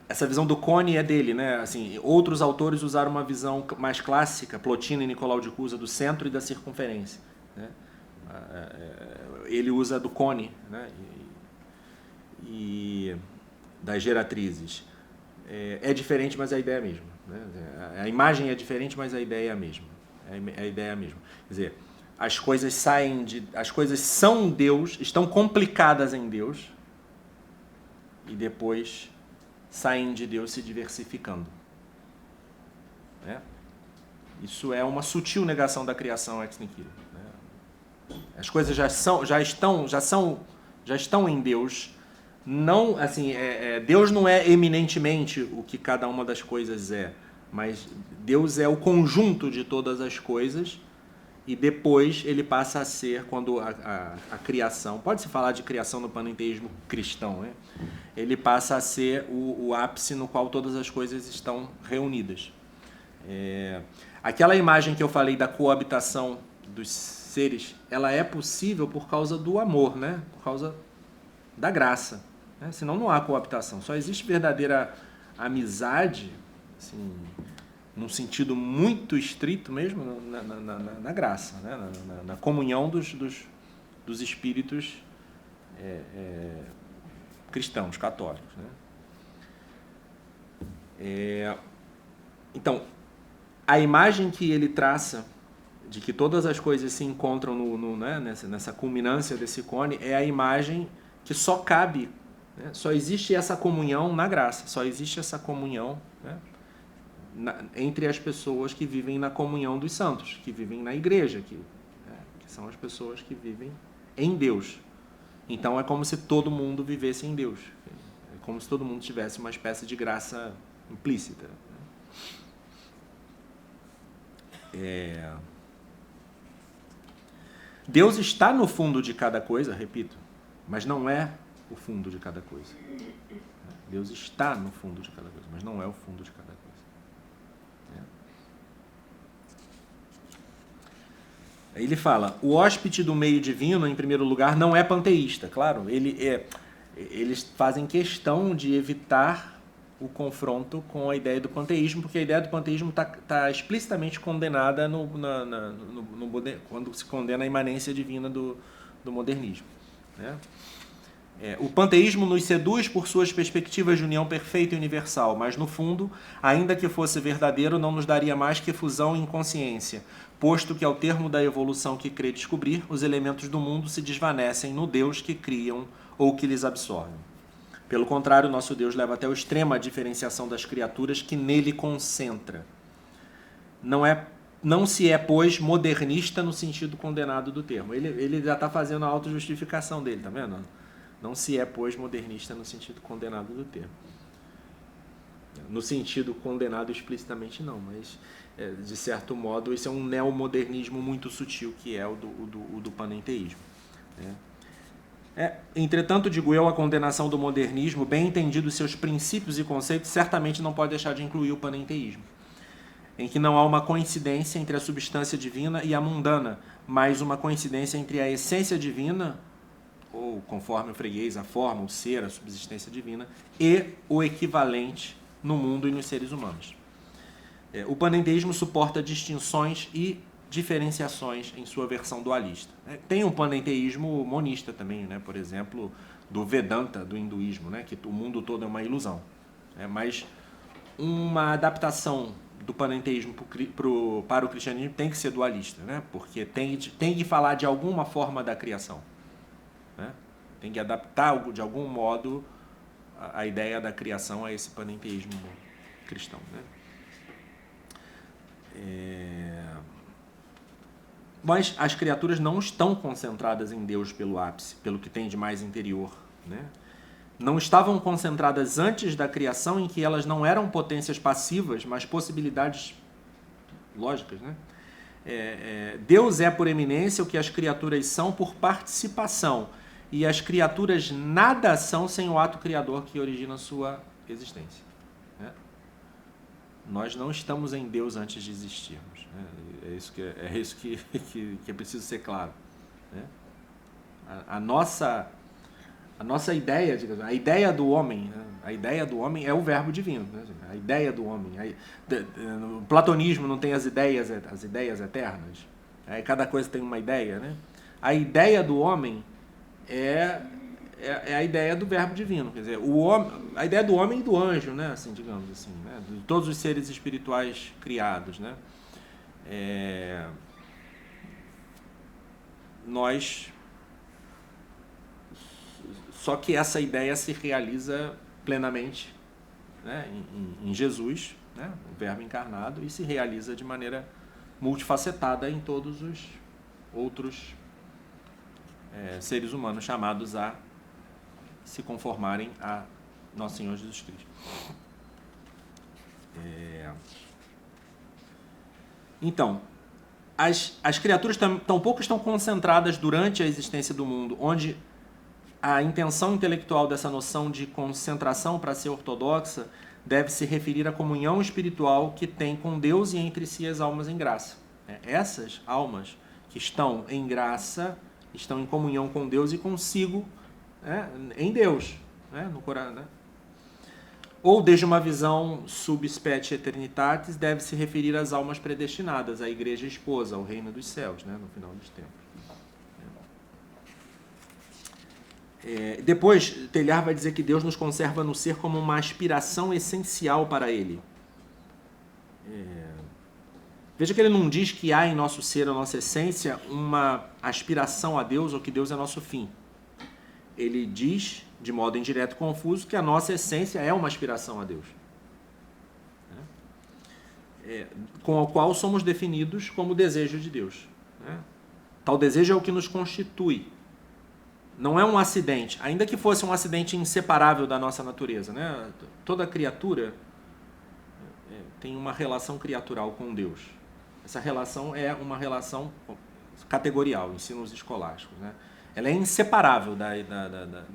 essa visão do cone é dele, né? Assim, outros autores usaram uma visão mais clássica, Plotino e Nicolau de Cusa, do centro e da circunferência, né? Ele usa do cone, né? E das geratrizes. É diferente, mas a ideia é a mesma, né? A imagem é diferente, mas a ideia é a mesma. A ideia é a mesma. Quer dizer, as coisas são Deus, estão complicadas em Deus, e depois saem de Deus se diversificando, né? Isso é uma sutil negação da criação ex nihilo, né? As coisas já estão em Deus. Não, assim, Deus não é eminentemente o que cada uma das coisas é, mas Deus é o conjunto de todas as coisas, e depois ele passa a ser, quando a criação, pode-se falar de criação no panenteísmo cristão, né? Ele passa a ser o ápice no qual todas as coisas estão reunidas. Aquela imagem que eu falei da coabitação dos seres, ela é possível por causa do amor, né? Por causa da graça, né? Senão não há coabitação. Só existe verdadeira amizade, assim, num sentido muito estrito mesmo, na graça, né? Na comunhão dos espíritos cristãos, católicos, né? Então, a imagem que ele traça de que todas as coisas se encontram né, nessa culminância desse cone é a imagem que só cabe, né? Só existe essa comunhão na graça, só existe essa comunhão, né, entre as pessoas que vivem na comunhão dos santos, que vivem na igreja, que são as pessoas que vivem em Deus. Então é como se todo mundo vivesse em Deus, é como se todo mundo tivesse uma espécie de graça implícita. Deus está no fundo de cada coisa, repito, mas não é o fundo de cada coisa. Deus está no fundo de cada coisa, mas não é o fundo de cada coisa. Ele fala, o hóspede do meio divino, em primeiro lugar, não é panteísta. Claro, eles fazem questão de evitar o confronto com a ideia do panteísmo, porque a ideia do panteísmo está explicitamente condenada quando se condena a imanência divina do modernismo, né? O panteísmo nos seduz por suas perspectivas de união perfeita e universal, mas no fundo, ainda que fosse verdadeiro, não nos daria mais que fusão e inconsciência, posto que ao termo da evolução que crê descobrir, os elementos do mundo se desvanecem no Deus que criam ou que lhes absorvem. Pelo contrário, nosso Deus leva até o extremo a diferenciação das criaturas que nele concentra. Não se é, pois, modernista no sentido condenado do termo. Ele já está fazendo a autojustificação dele, tá vendo? Não se é, pois, modernista no sentido condenado do termo. No sentido condenado explicitamente não, mas de certo modo esse é um neomodernismo muito sutil, que é o do panenteísmo, né? Entretanto, digo eu, a condenação do modernismo, bem entendido seus princípios e conceitos, certamente não pode deixar de incluir o panenteísmo, em que não há uma coincidência entre a substância divina e a mundana, mas uma coincidência entre a essência divina, ou conforme o freguês, a forma, o ser, a subsistência divina, e o equivalente no mundo e nos seres humanos. O panenteísmo suporta distinções e diferenciações em sua versão dualista. Tem um panenteísmo monista também, né? Por exemplo, do Vedanta, do hinduísmo, né? Que o mundo todo é uma ilusão. Mas uma adaptação do panenteísmo para o cristianismo tem que ser dualista, né? Porque tem que falar de alguma forma da criação, né? Tem que adaptar de algum modo a ideia da criação a esse panenteísmo cristão, né? Mas as criaturas não estão concentradas em Deus pelo ápice, pelo que tem de mais interior, né? Não estavam concentradas antes da criação, em que elas não eram potências passivas, mas possibilidades lógicas, né? Deus é por eminência o que as criaturas são por participação, e as criaturas nada são sem o ato criador que origina sua existência, né? Nós não estamos em Deus antes de existirmos, né? É isso que é preciso ser claro, né? A nossa ideia, a ideia do homem, né? A ideia do homem é o verbo divino, né? A ideia do homem. O platonismo não tem as ideias eternas. Aí cada coisa tem uma ideia, né? A ideia do homem é a ideia do verbo divino, quer dizer, a ideia do homem e do anjo, né? Assim, digamos assim, né? De todos os seres espirituais criados, né? Só que essa ideia se realiza plenamente, né, em Jesus, né, o Verbo encarnado, e se realiza de maneira multifacetada em todos os outros seres humanos chamados a se conformarem a Nosso Senhor Jesus Cristo. Então, as criaturas tampouco estão concentradas durante a existência do mundo, onde a intenção intelectual dessa noção de concentração, para ser ortodoxa, deve se referir à comunhão espiritual que tem com Deus e entre si as almas em graça. Essas almas que estão em graça, estão em comunhão com Deus e consigo, em Deus, no Corão, né? Ou desde uma visão sub specie eternitatis, deve se referir às almas predestinadas, à igreja esposa, ao reino dos céus, né, no final dos tempos. Depois, Teilhard vai dizer que Deus nos conserva no ser como uma aspiração essencial para Ele. Veja que ele não diz que há em nosso ser, a nossa essência, uma aspiração a Deus ou que Deus é nosso fim. Ele diz, de modo indireto e confuso, que a nossa essência é uma aspiração a Deus, com a qual somos definidos como desejo de Deus. Tal desejo é o que nos constitui. Não é um acidente, ainda que fosse um acidente inseparável da nossa natureza, né? Toda criatura tem uma relação criatural com Deus. Essa relação é uma relação categorial, ensinos escolásticos, né? Ela é inseparável da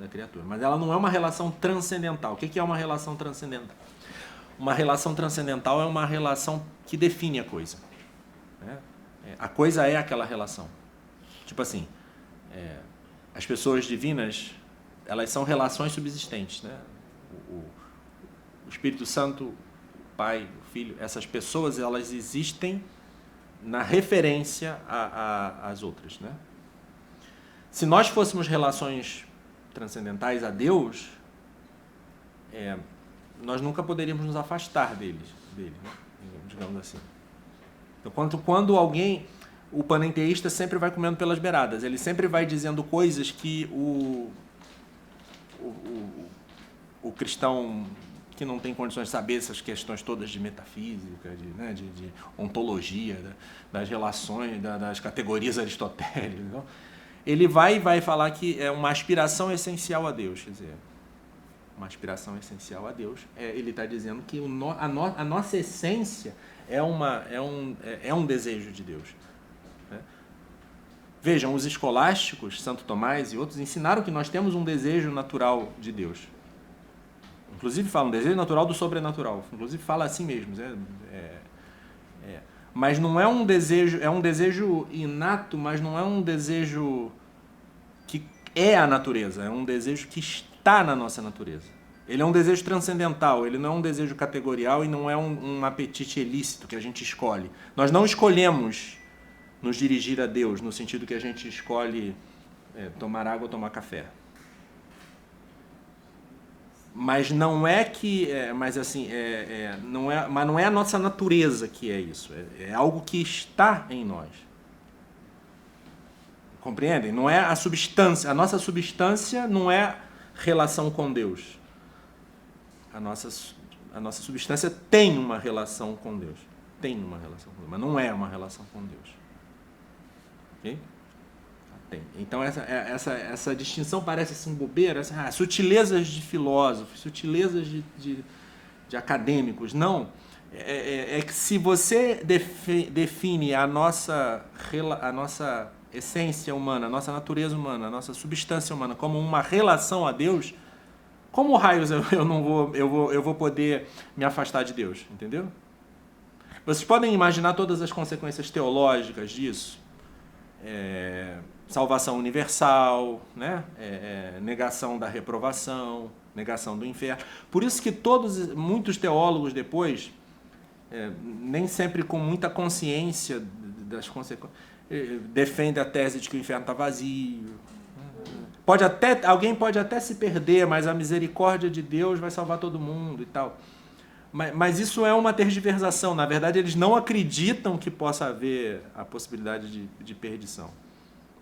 criatura, mas ela não é uma relação transcendental. O que é uma relação transcendental? Uma relação transcendental é uma relação que define a coisa, né? A coisa é aquela relação. Tipo assim, as pessoas divinas, elas são relações subsistentes, né? O Espírito Santo, o Pai, o Filho, essas pessoas, elas existem na referência às outras, né? Se nós fôssemos relações transcendentais a Deus, nós nunca poderíamos nos afastar dele, né? Digamos assim. Então, quando alguém... O panenteísta sempre vai comendo pelas beiradas. Ele sempre vai dizendo coisas que o cristão que não tem condições de saber essas questões todas de metafísica, de ontologia, das relações, das categorias aristotélicas. Então, ele vai falar que é uma aspiração essencial a Deus. Quer dizer, uma aspiração essencial a Deus. Ele está dizendo que a nossa essência é um desejo de Deus. Vejam, os escolásticos, Santo Tomás e outros, ensinaram que nós temos um desejo natural de Deus. Inclusive falam desejo natural do sobrenatural. Inclusive fala assim mesmo. Mas não é um desejo, é um desejo inato, mas não é um desejo que é a natureza, é um desejo que está na nossa natureza. Ele é um desejo transcendental, ele não é um desejo categorial e não é um apetite ilícito que a gente escolhe. Nós não escolhemos nos dirigir a Deus, no sentido que a gente escolhe tomar água ou tomar café. Mas não é que... mas não é a nossa natureza que é isso. É algo que está em nós. Compreendem? Não é a substância. A nossa substância não é relação com Deus. A nossa substância tem uma relação com Deus. Tem uma relação com Deus, mas não é uma relação com Deus. Okay? Tem. Então essa distinção parece assim bobeira, sutilezas de filósofos, sutilezas de acadêmicos. Não. É que se você define a nossa essência humana, a nossa natureza humana, a nossa substância humana como uma relação a Deus, como raios eu vou poder me afastar de Deus? Entendeu? Vocês podem imaginar todas as consequências teológicas disso? salvação universal, né? Negação da reprovação, negação do inferno. Por isso que muitos teólogos depois, nem sempre com muita consciência das consequências, defendem a tese de que o inferno está vazio. Alguém pode até se perder, mas a misericórdia de Deus vai salvar todo mundo e tal. Mas isso é uma tergiversação. Na verdade, eles não acreditam que possa haver a possibilidade de perdição.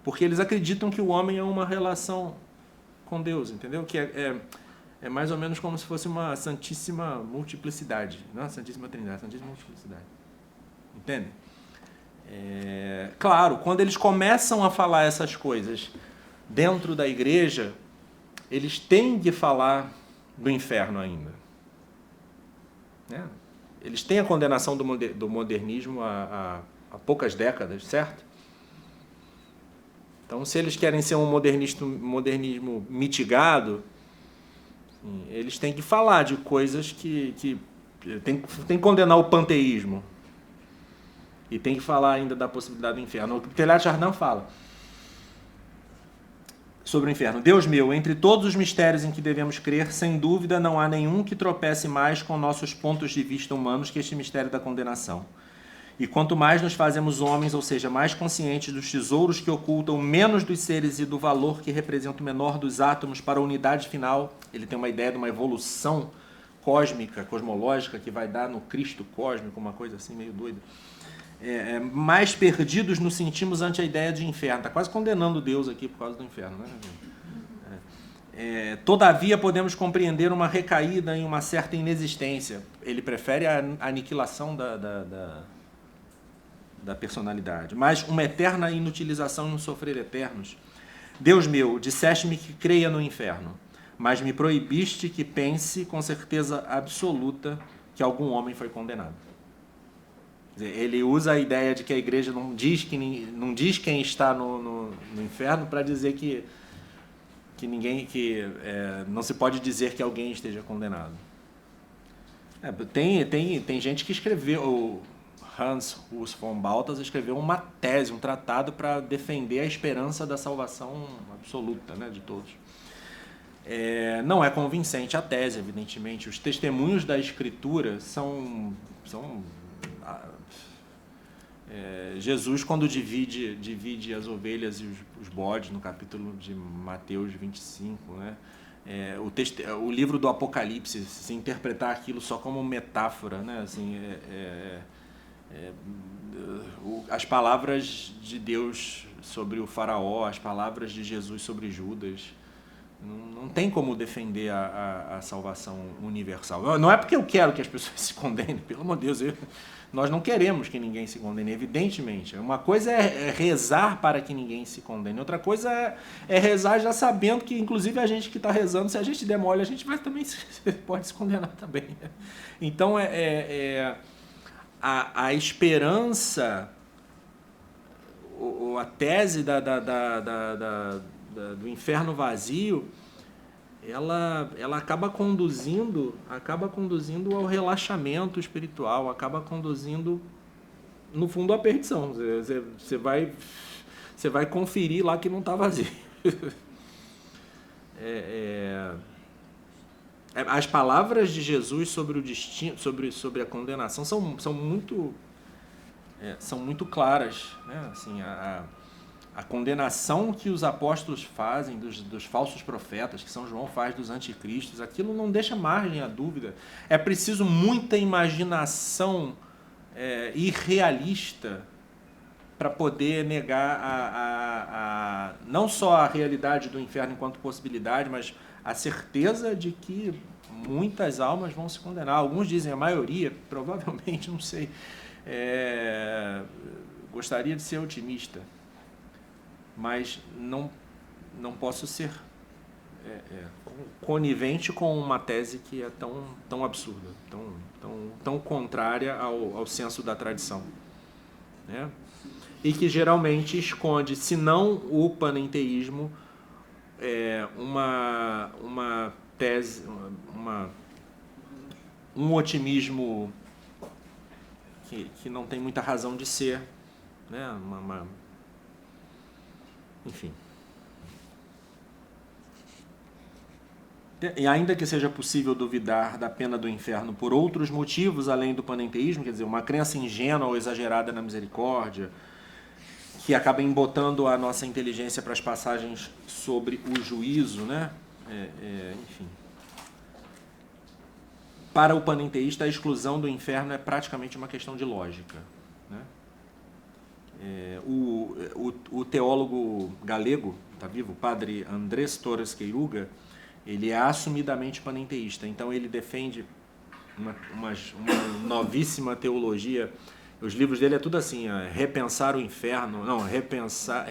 Porque eles acreditam que o homem é uma relação com Deus, entendeu? Que é mais ou menos como se fosse uma santíssima multiplicidade. Não a santíssima trindade, a santíssima multiplicidade. Entende? Claro, quando eles começam a falar essas coisas dentro da igreja, eles têm que falar do inferno ainda. Eles têm a condenação do modernismo há poucas décadas, certo? Então, se eles querem ser um modernismo mitigado, eles têm que falar de coisas que tem que condenar o panteísmo. E tem que falar ainda da possibilidade do inferno. O Teilhard de Chardin fala sobre o inferno. Deus meu, entre todos os mistérios em que devemos crer, sem dúvida não há nenhum que tropece mais com nossos pontos de vista humanos que este mistério da condenação. E quanto mais nos fazemos homens, ou seja, mais conscientes dos tesouros que ocultam menos dos seres e do valor que representa o menor dos átomos para a unidade final, ele tem uma ideia de uma evolução cósmica, cosmológica, que vai dar no Cristo cósmico, uma coisa assim meio doida. Mais perdidos nos sentimos ante a ideia de inferno. Está quase condenando Deus aqui por causa do inferno, né? Todavia podemos compreender uma recaída em uma certa inexistência. Ele prefere a aniquilação da personalidade, mas uma eterna inutilização e um sofrer eternos. Deus meu, disseste-me que creia no inferno, mas me proibiste que pense com certeza absoluta que algum homem foi condenado. Ele usa a ideia de que a igreja não diz quem está no inferno para dizer que não se pode dizer que alguém esteja condenado. Tem gente que escreveu, o Hans Urs von Balthasar escreveu uma tese, um tratado para defender a esperança da salvação absoluta, né, de todos. Não é convincente a tese, evidentemente. Os testemunhos da Escritura são Jesus, quando divide as ovelhas e os bodes, no capítulo de Mateus 25, né? O livro do Apocalipse, se interpretar aquilo só como metáfora, né? Assim, as palavras de Deus sobre o faraó, as palavras de Jesus sobre Judas, não tem como defender a salvação universal. Não é porque eu quero que as pessoas se condenem, pelo amor de Deus, nós não queremos que ninguém se condene, evidentemente. Uma coisa é rezar para que ninguém se condene, outra coisa é rezar já sabendo que, inclusive, a gente que está rezando, se a gente der mole, a gente também pode se condenar também. Então, a esperança, a tese do inferno vazio, ela acaba conduzindo ao relaxamento espiritual, acaba conduzindo, no fundo, à perdição. Você vai conferir lá que não está vazio. As palavras de Jesus sobre o destino, sobre a condenação são muito claras, né? Assim, a condenação que os apóstolos fazem dos falsos profetas, que São João faz dos anticristos, aquilo não deixa margem à dúvida. É preciso muita imaginação irrealista para poder negar não só a realidade do inferno enquanto possibilidade, mas a certeza de que muitas almas vão se condenar. Alguns dizem a maioria, provavelmente, não sei. Gostaria de ser otimista, mas não posso ser conivente com uma tese que é tão absurda, tão contrária ao senso da tradição, né? E que geralmente esconde, se não o panenteísmo, uma tese, um otimismo que não tem muita razão de ser, né? Enfim. E ainda que seja possível duvidar da pena do inferno por outros motivos além do panenteísmo, quer dizer, uma crença ingênua ou exagerada na misericórdia, que acaba embotando a nossa inteligência para as passagens sobre o juízo, né? Enfim. Para o panenteísta, a exclusão do inferno é praticamente uma questão de lógica, né? O teólogo galego, está vivo, o padre Andrés Torres Queiruga, ele é assumidamente panenteísta, então ele defende uma novíssima teologia. Os livros dele é tudo assim, repensar o inferno, não, repensar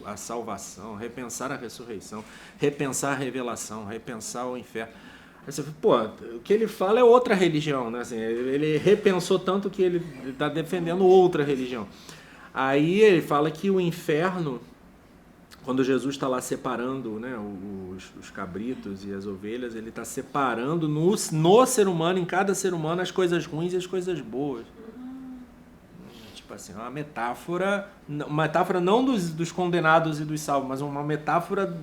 a salvação, repensar a ressurreição, repensar a revelação, repensar o inferno. Aí você fala, o que ele fala é outra religião, né? Assim, ele repensou tanto que ele está defendendo outra religião. Aí ele fala que o inferno, quando Jesus está lá separando, né, os cabritos e as ovelhas, ele está separando no ser humano, em cada ser humano, as coisas ruins e as coisas boas. Tipo assim, uma metáfora não dos condenados e dos salvos, mas uma metáfora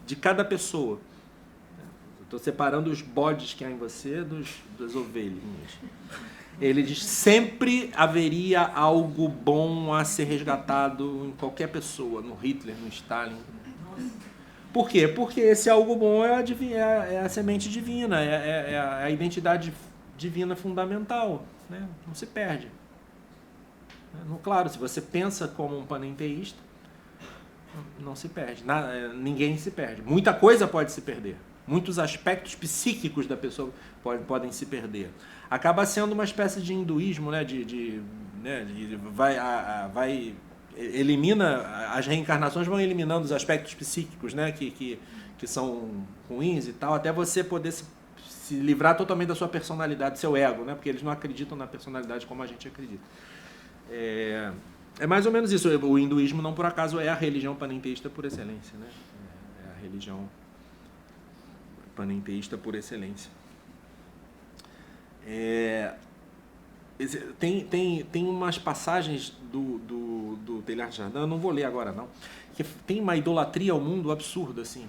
de cada pessoa. Estou separando os bodes que há em você das ovelhinhas. Ele diz, sempre haveria algo bom a ser resgatado em qualquer pessoa, no Hitler, no Stalin. Por quê? Porque esse algo bom é a semente divina, é a identidade divina fundamental, né? Não se perde. Claro, se você pensa como um panenteísta, não se perde. Ninguém se perde. Muita coisa pode se perder. Muitos aspectos psíquicos da pessoa podem se perder. Acaba sendo uma espécie de hinduísmo, né? As reencarnações vão eliminando os aspectos psíquicos, né? Que são ruins e tal, até você poder se livrar totalmente da sua personalidade, do seu ego, né? Porque eles não acreditam na personalidade como a gente acredita. É mais ou menos isso. O hinduísmo, não por acaso, é a religião panenteísta por excelência, né? É a religião panenteísta por excelência. Tem umas passagens do Teilhard de Chardin, eu não vou ler agora não, que tem uma idolatria ao mundo absurda, assim,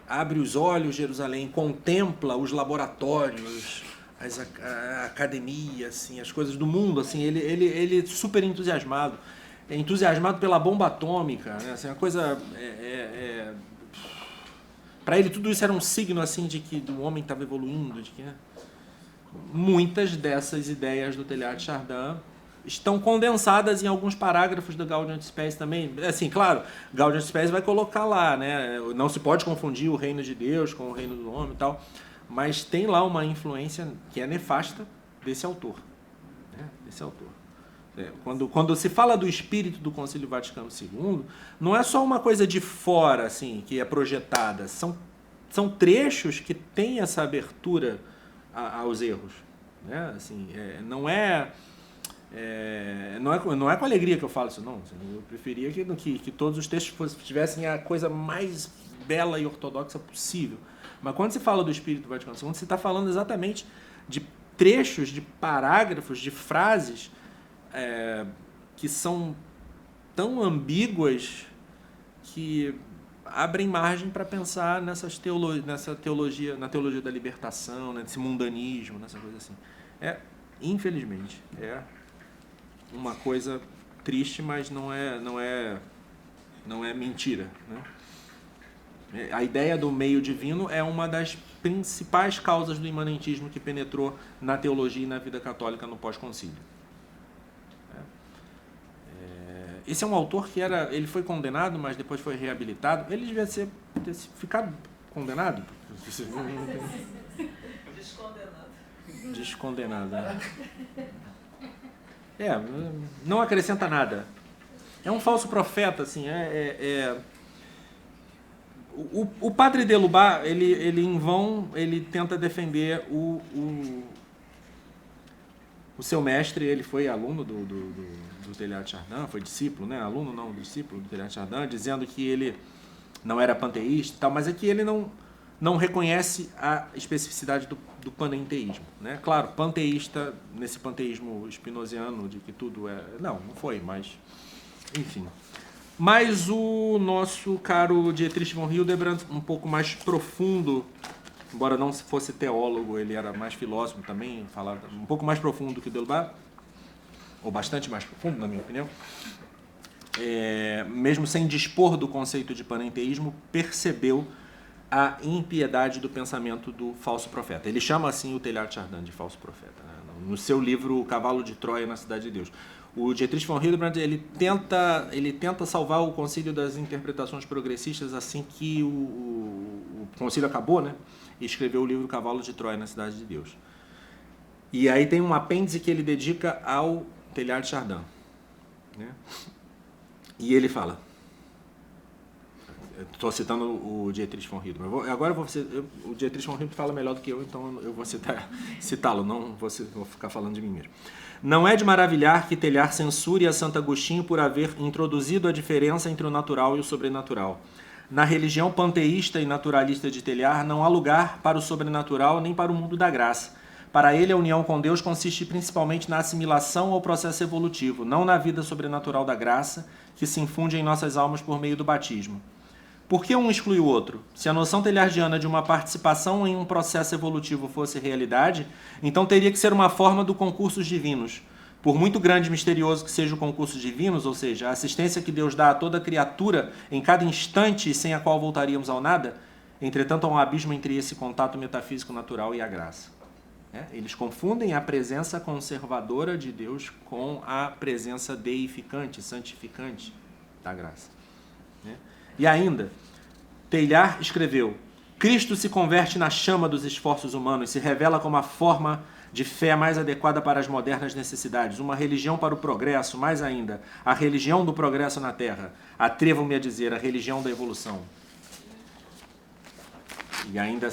abre os olhos, Jerusalém, contempla os laboratórios, a academia, assim, as coisas do mundo, assim, ele super entusiasmado pela bomba atômica, né? Assim, a coisa para ele tudo isso era um signo assim de que o homem estava evoluindo, de que, né? Muitas dessas ideias do Teilhard de Chardin estão condensadas em alguns parágrafos do Gaudium et Spes também. Assim, claro, Gaudium et Spes vai colocar lá, né? Não se pode confundir o reino de Deus com o reino do homem e tal, mas tem lá uma influência que é nefasta desse autor, né? Desse autor. Quando se fala do espírito do Concílio Vaticano II, não é só uma coisa de fora, assim, que é projetada. São trechos que têm essa abertura aos erros, né? Assim, não é com alegria que eu falo isso, não. Assim, eu preferia que todos os textos tivessem a coisa mais bela e ortodoxa possível. Mas quando se fala do espírito do Vaticano II, você está falando exatamente de trechos, de parágrafos, de frases que são tão ambíguas que abrem margem para pensar nessa teologia, na teologia da libertação, né, nesse mundanismo, nessa coisa assim. Infelizmente, é uma coisa triste, mas não é mentira, né? A ideia do meio divino é uma das principais causas do imanentismo que penetrou na teologia e na vida católica no pós-concílio. Esse é um autor que ele foi condenado, mas depois foi reabilitado. Ele devia ter ficado condenado? Descondenado. Não acrescenta nada. É um falso profeta, assim. O padre Delubat, ele em vão, ele tenta defender o seu mestre. Ele foi aluno do Teilhard de Chardin, foi discípulo, né? Aluno não, discípulo do Teilhard de Chardin, dizendo que ele não era panteísta e tal, mas é que ele não reconhece a especificidade do panenteísmo, né? Claro, panteísta, nesse panteísmo spinoziano de que tudo é... Não foi, mas... Enfim. Mas o nosso caro Dietrich von Hildebrand, um pouco mais profundo, embora não fosse teólogo, ele era mais filósofo também, falava um pouco mais profundo do que Delbar, ou bastante mais profundo, na minha opinião, mesmo sem dispor do conceito de panenteísmo, percebeu a impiedade do pensamento do falso profeta. Ele chama assim o Teilhard de Chardin de falso profeta, né? No seu livro O Cavalo de Troia na Cidade de Deus. O Dietrich von Hildebrand ele tenta salvar o concílio das interpretações progressistas assim que o concílio acabou, né? E escreveu o livro O Cavalo de Troia na Cidade de Deus. E aí tem um apêndice que ele dedica ao Teilhard de Chardin, né? E ele fala, estou citando o Dietrich von Hildebrand. Agora o Dietrich von Hildebrand fala melhor do que eu, então eu vou citá-lo, não vou ficar falando de mim mesmo. Não é de maravilhar que Teilhard censure a Santo Agostinho por haver introduzido a diferença entre o natural e o sobrenatural. Na religião panteísta e naturalista de Teilhard não há lugar para o sobrenatural nem para o mundo da graça. Para ele, a união com Deus consiste principalmente na assimilação ao processo evolutivo, não na vida sobrenatural da graça que se infunde em nossas almas por meio do batismo. Por que um exclui o outro? Se a noção teilhardiana de uma participação em um processo evolutivo fosse realidade, então teria que ser uma forma do concursos divinos. Por muito grande e misterioso que seja o concurso divinos, ou seja, a assistência que Deus dá a toda criatura em cada instante sem a qual voltaríamos ao nada, entretanto há um abismo entre esse contato metafísico natural e a graça. Eles confundem a presença conservadora de Deus com a presença deificante, santificante da graça. E ainda, Teilhard escreveu: Cristo se converte na chama dos esforços humanos, se revela como a forma de fé mais adequada para as modernas necessidades, uma religião para o progresso, mais ainda, a religião do progresso na Terra. Atrevo-me a dizer, a religião da evolução. E ainda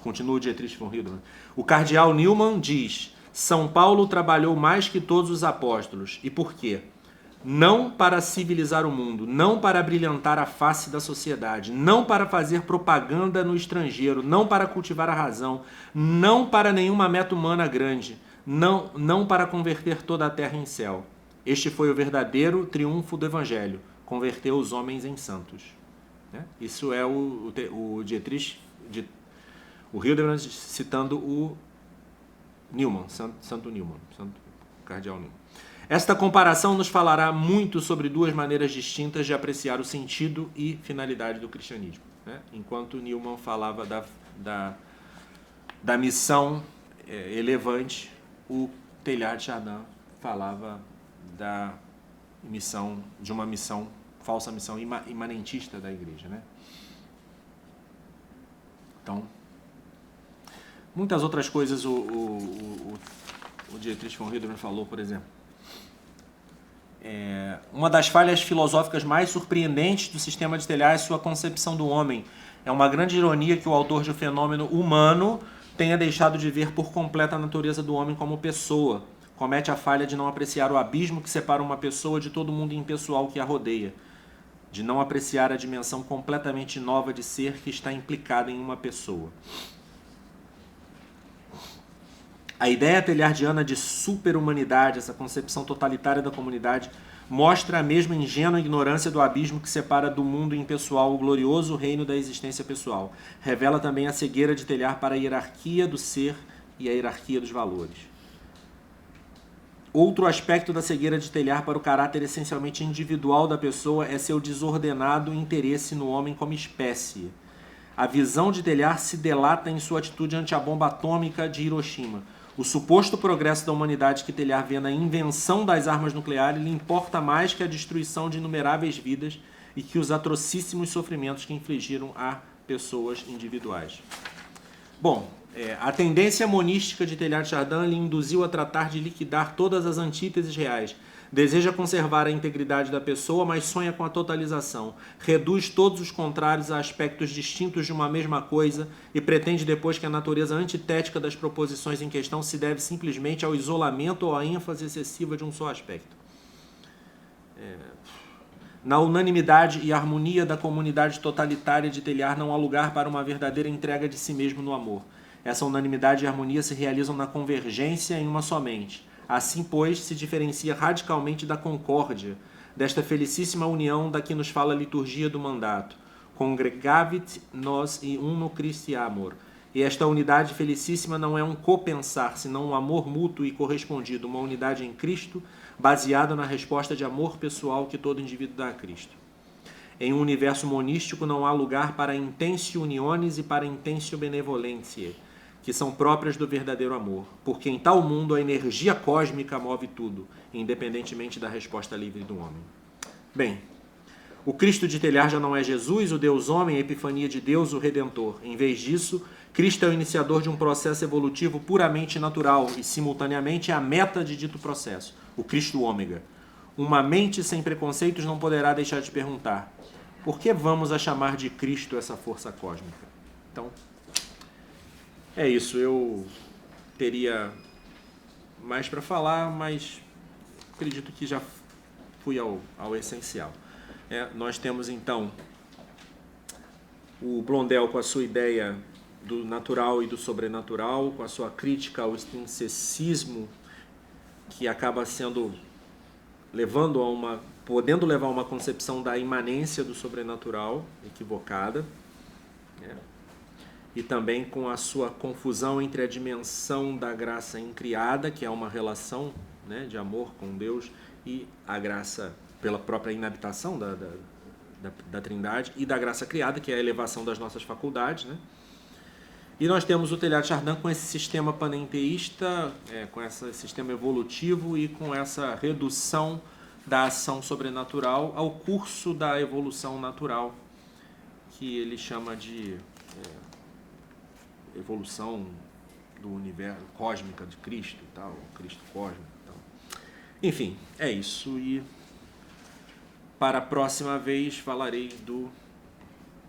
continua o Dietrich von Hildebrand. O cardeal Newman diz: São Paulo trabalhou mais que todos os apóstolos. E por quê? Não para civilizar o mundo, não para brilhantar a face da sociedade, não para fazer propaganda no estrangeiro, não para cultivar a razão, não para nenhuma meta humana grande, não para converter toda a terra em céu. Este foi o verdadeiro triunfo do Evangelho, converteu os homens em santos. Isso é o Dietrich, o Hildebrand citando o Newman, Santo Newman, Santo Cardeal Newman. Esta comparação nos falará muito sobre duas maneiras distintas de apreciar o sentido e finalidade do cristianismo. Enquanto Newman falava da missão elevante, o Teilhard de Chardin falava de uma missão, falsa missão imanentista da igreja. Então, muitas outras coisas o Dietrich von Hildebrand falou, por exemplo. Uma das falhas filosóficas mais surpreendentes do sistema de Teilhard é sua concepção do homem. É uma grande ironia que o autor de O Fenômeno Humano tenha deixado de ver por completo a natureza do homem como pessoa. Comete a falha de não apreciar o abismo que separa uma pessoa de todo o mundo impessoal que a rodeia, de não apreciar a dimensão completamente nova de ser que está implicada em uma pessoa. A ideia teilhardiana de superhumanidade, essa concepção totalitária da comunidade, mostra a mesma ingênua ignorância do abismo que separa do mundo impessoal o glorioso reino da existência pessoal. Revela também a cegueira de Teilhard para a hierarquia do ser e a hierarquia dos valores. Outro aspecto da cegueira de Teilhard para o caráter essencialmente individual da pessoa é seu desordenado interesse no homem como espécie. A visão de Teilhard se delata em sua atitude ante a bomba atômica de Hiroshima. O suposto progresso da humanidade que Teilhard vê na invenção das armas nucleares lhe importa mais que a destruição de inumeráveis vidas e que os atrocíssimos sofrimentos que infligiram a pessoas individuais. Bom, a tendência monística de Teilhard de Chardin lhe induziu a tratar de liquidar todas as antíteses reais. Deseja conservar a integridade da pessoa, mas sonha com a totalização. Reduz todos os contrários a aspectos distintos de uma mesma coisa e pretende depois que a natureza antitética das proposições em questão se deve simplesmente ao isolamento ou à ênfase excessiva de um só aspecto. Na unanimidade e harmonia da comunidade totalitária de Telhar não há lugar para uma verdadeira entrega de si mesmo no amor. Essa unanimidade e harmonia se realizam na convergência em uma só mente. Assim, pois, se diferencia radicalmente da concórdia, desta felicíssima união da que nos fala a liturgia do mandato. Congregavit nos in uno Christi amor. E esta unidade felicíssima não é um copensar, senão um amor mútuo e correspondido, uma unidade em Cristo, baseada na resposta de amor pessoal que todo indivíduo dá a Cristo. Em um universo monístico não há lugar para intensio uniones e para intensio benevolentiae, que são próprias do verdadeiro amor, porque em tal mundo a energia cósmica move tudo, independentemente da resposta livre do homem. Bem, o Cristo de Telhar já não é Jesus, o Deus homem, a epifania de Deus, o Redentor. Em vez disso, Cristo é o iniciador de um processo evolutivo puramente natural e, simultaneamente, é a meta de dito processo, o Cristo ômega. Uma mente sem preconceitos não poderá deixar de perguntar: por que vamos a chamar de Cristo essa força cósmica? Então, é isso. Eu teria mais para falar, mas acredito que já fui ao essencial. Nós temos, então, o Blondel com a sua ideia do natural e do sobrenatural, com a sua crítica ao extrinsecismo, que acaba podendo levar a uma concepção da imanência do sobrenatural equivocada, e também com a sua confusão entre a dimensão da graça incriada, que é uma relação, de amor com Deus, e a graça pela própria inabitação da Trindade, e da graça criada, que é a elevação das nossas faculdades, E nós temos o Teilhard de Chardin com esse sistema panenteísta, com esse sistema evolutivo e com essa redução da ação sobrenatural ao curso da evolução natural, que ele chama de evolução do universo cósmica de Cristo e tal, Cristo cósmico e tal. Enfim, é isso. E para a próxima vez falarei do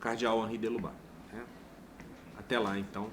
Cardeal Henri de Lubac. Até lá, então.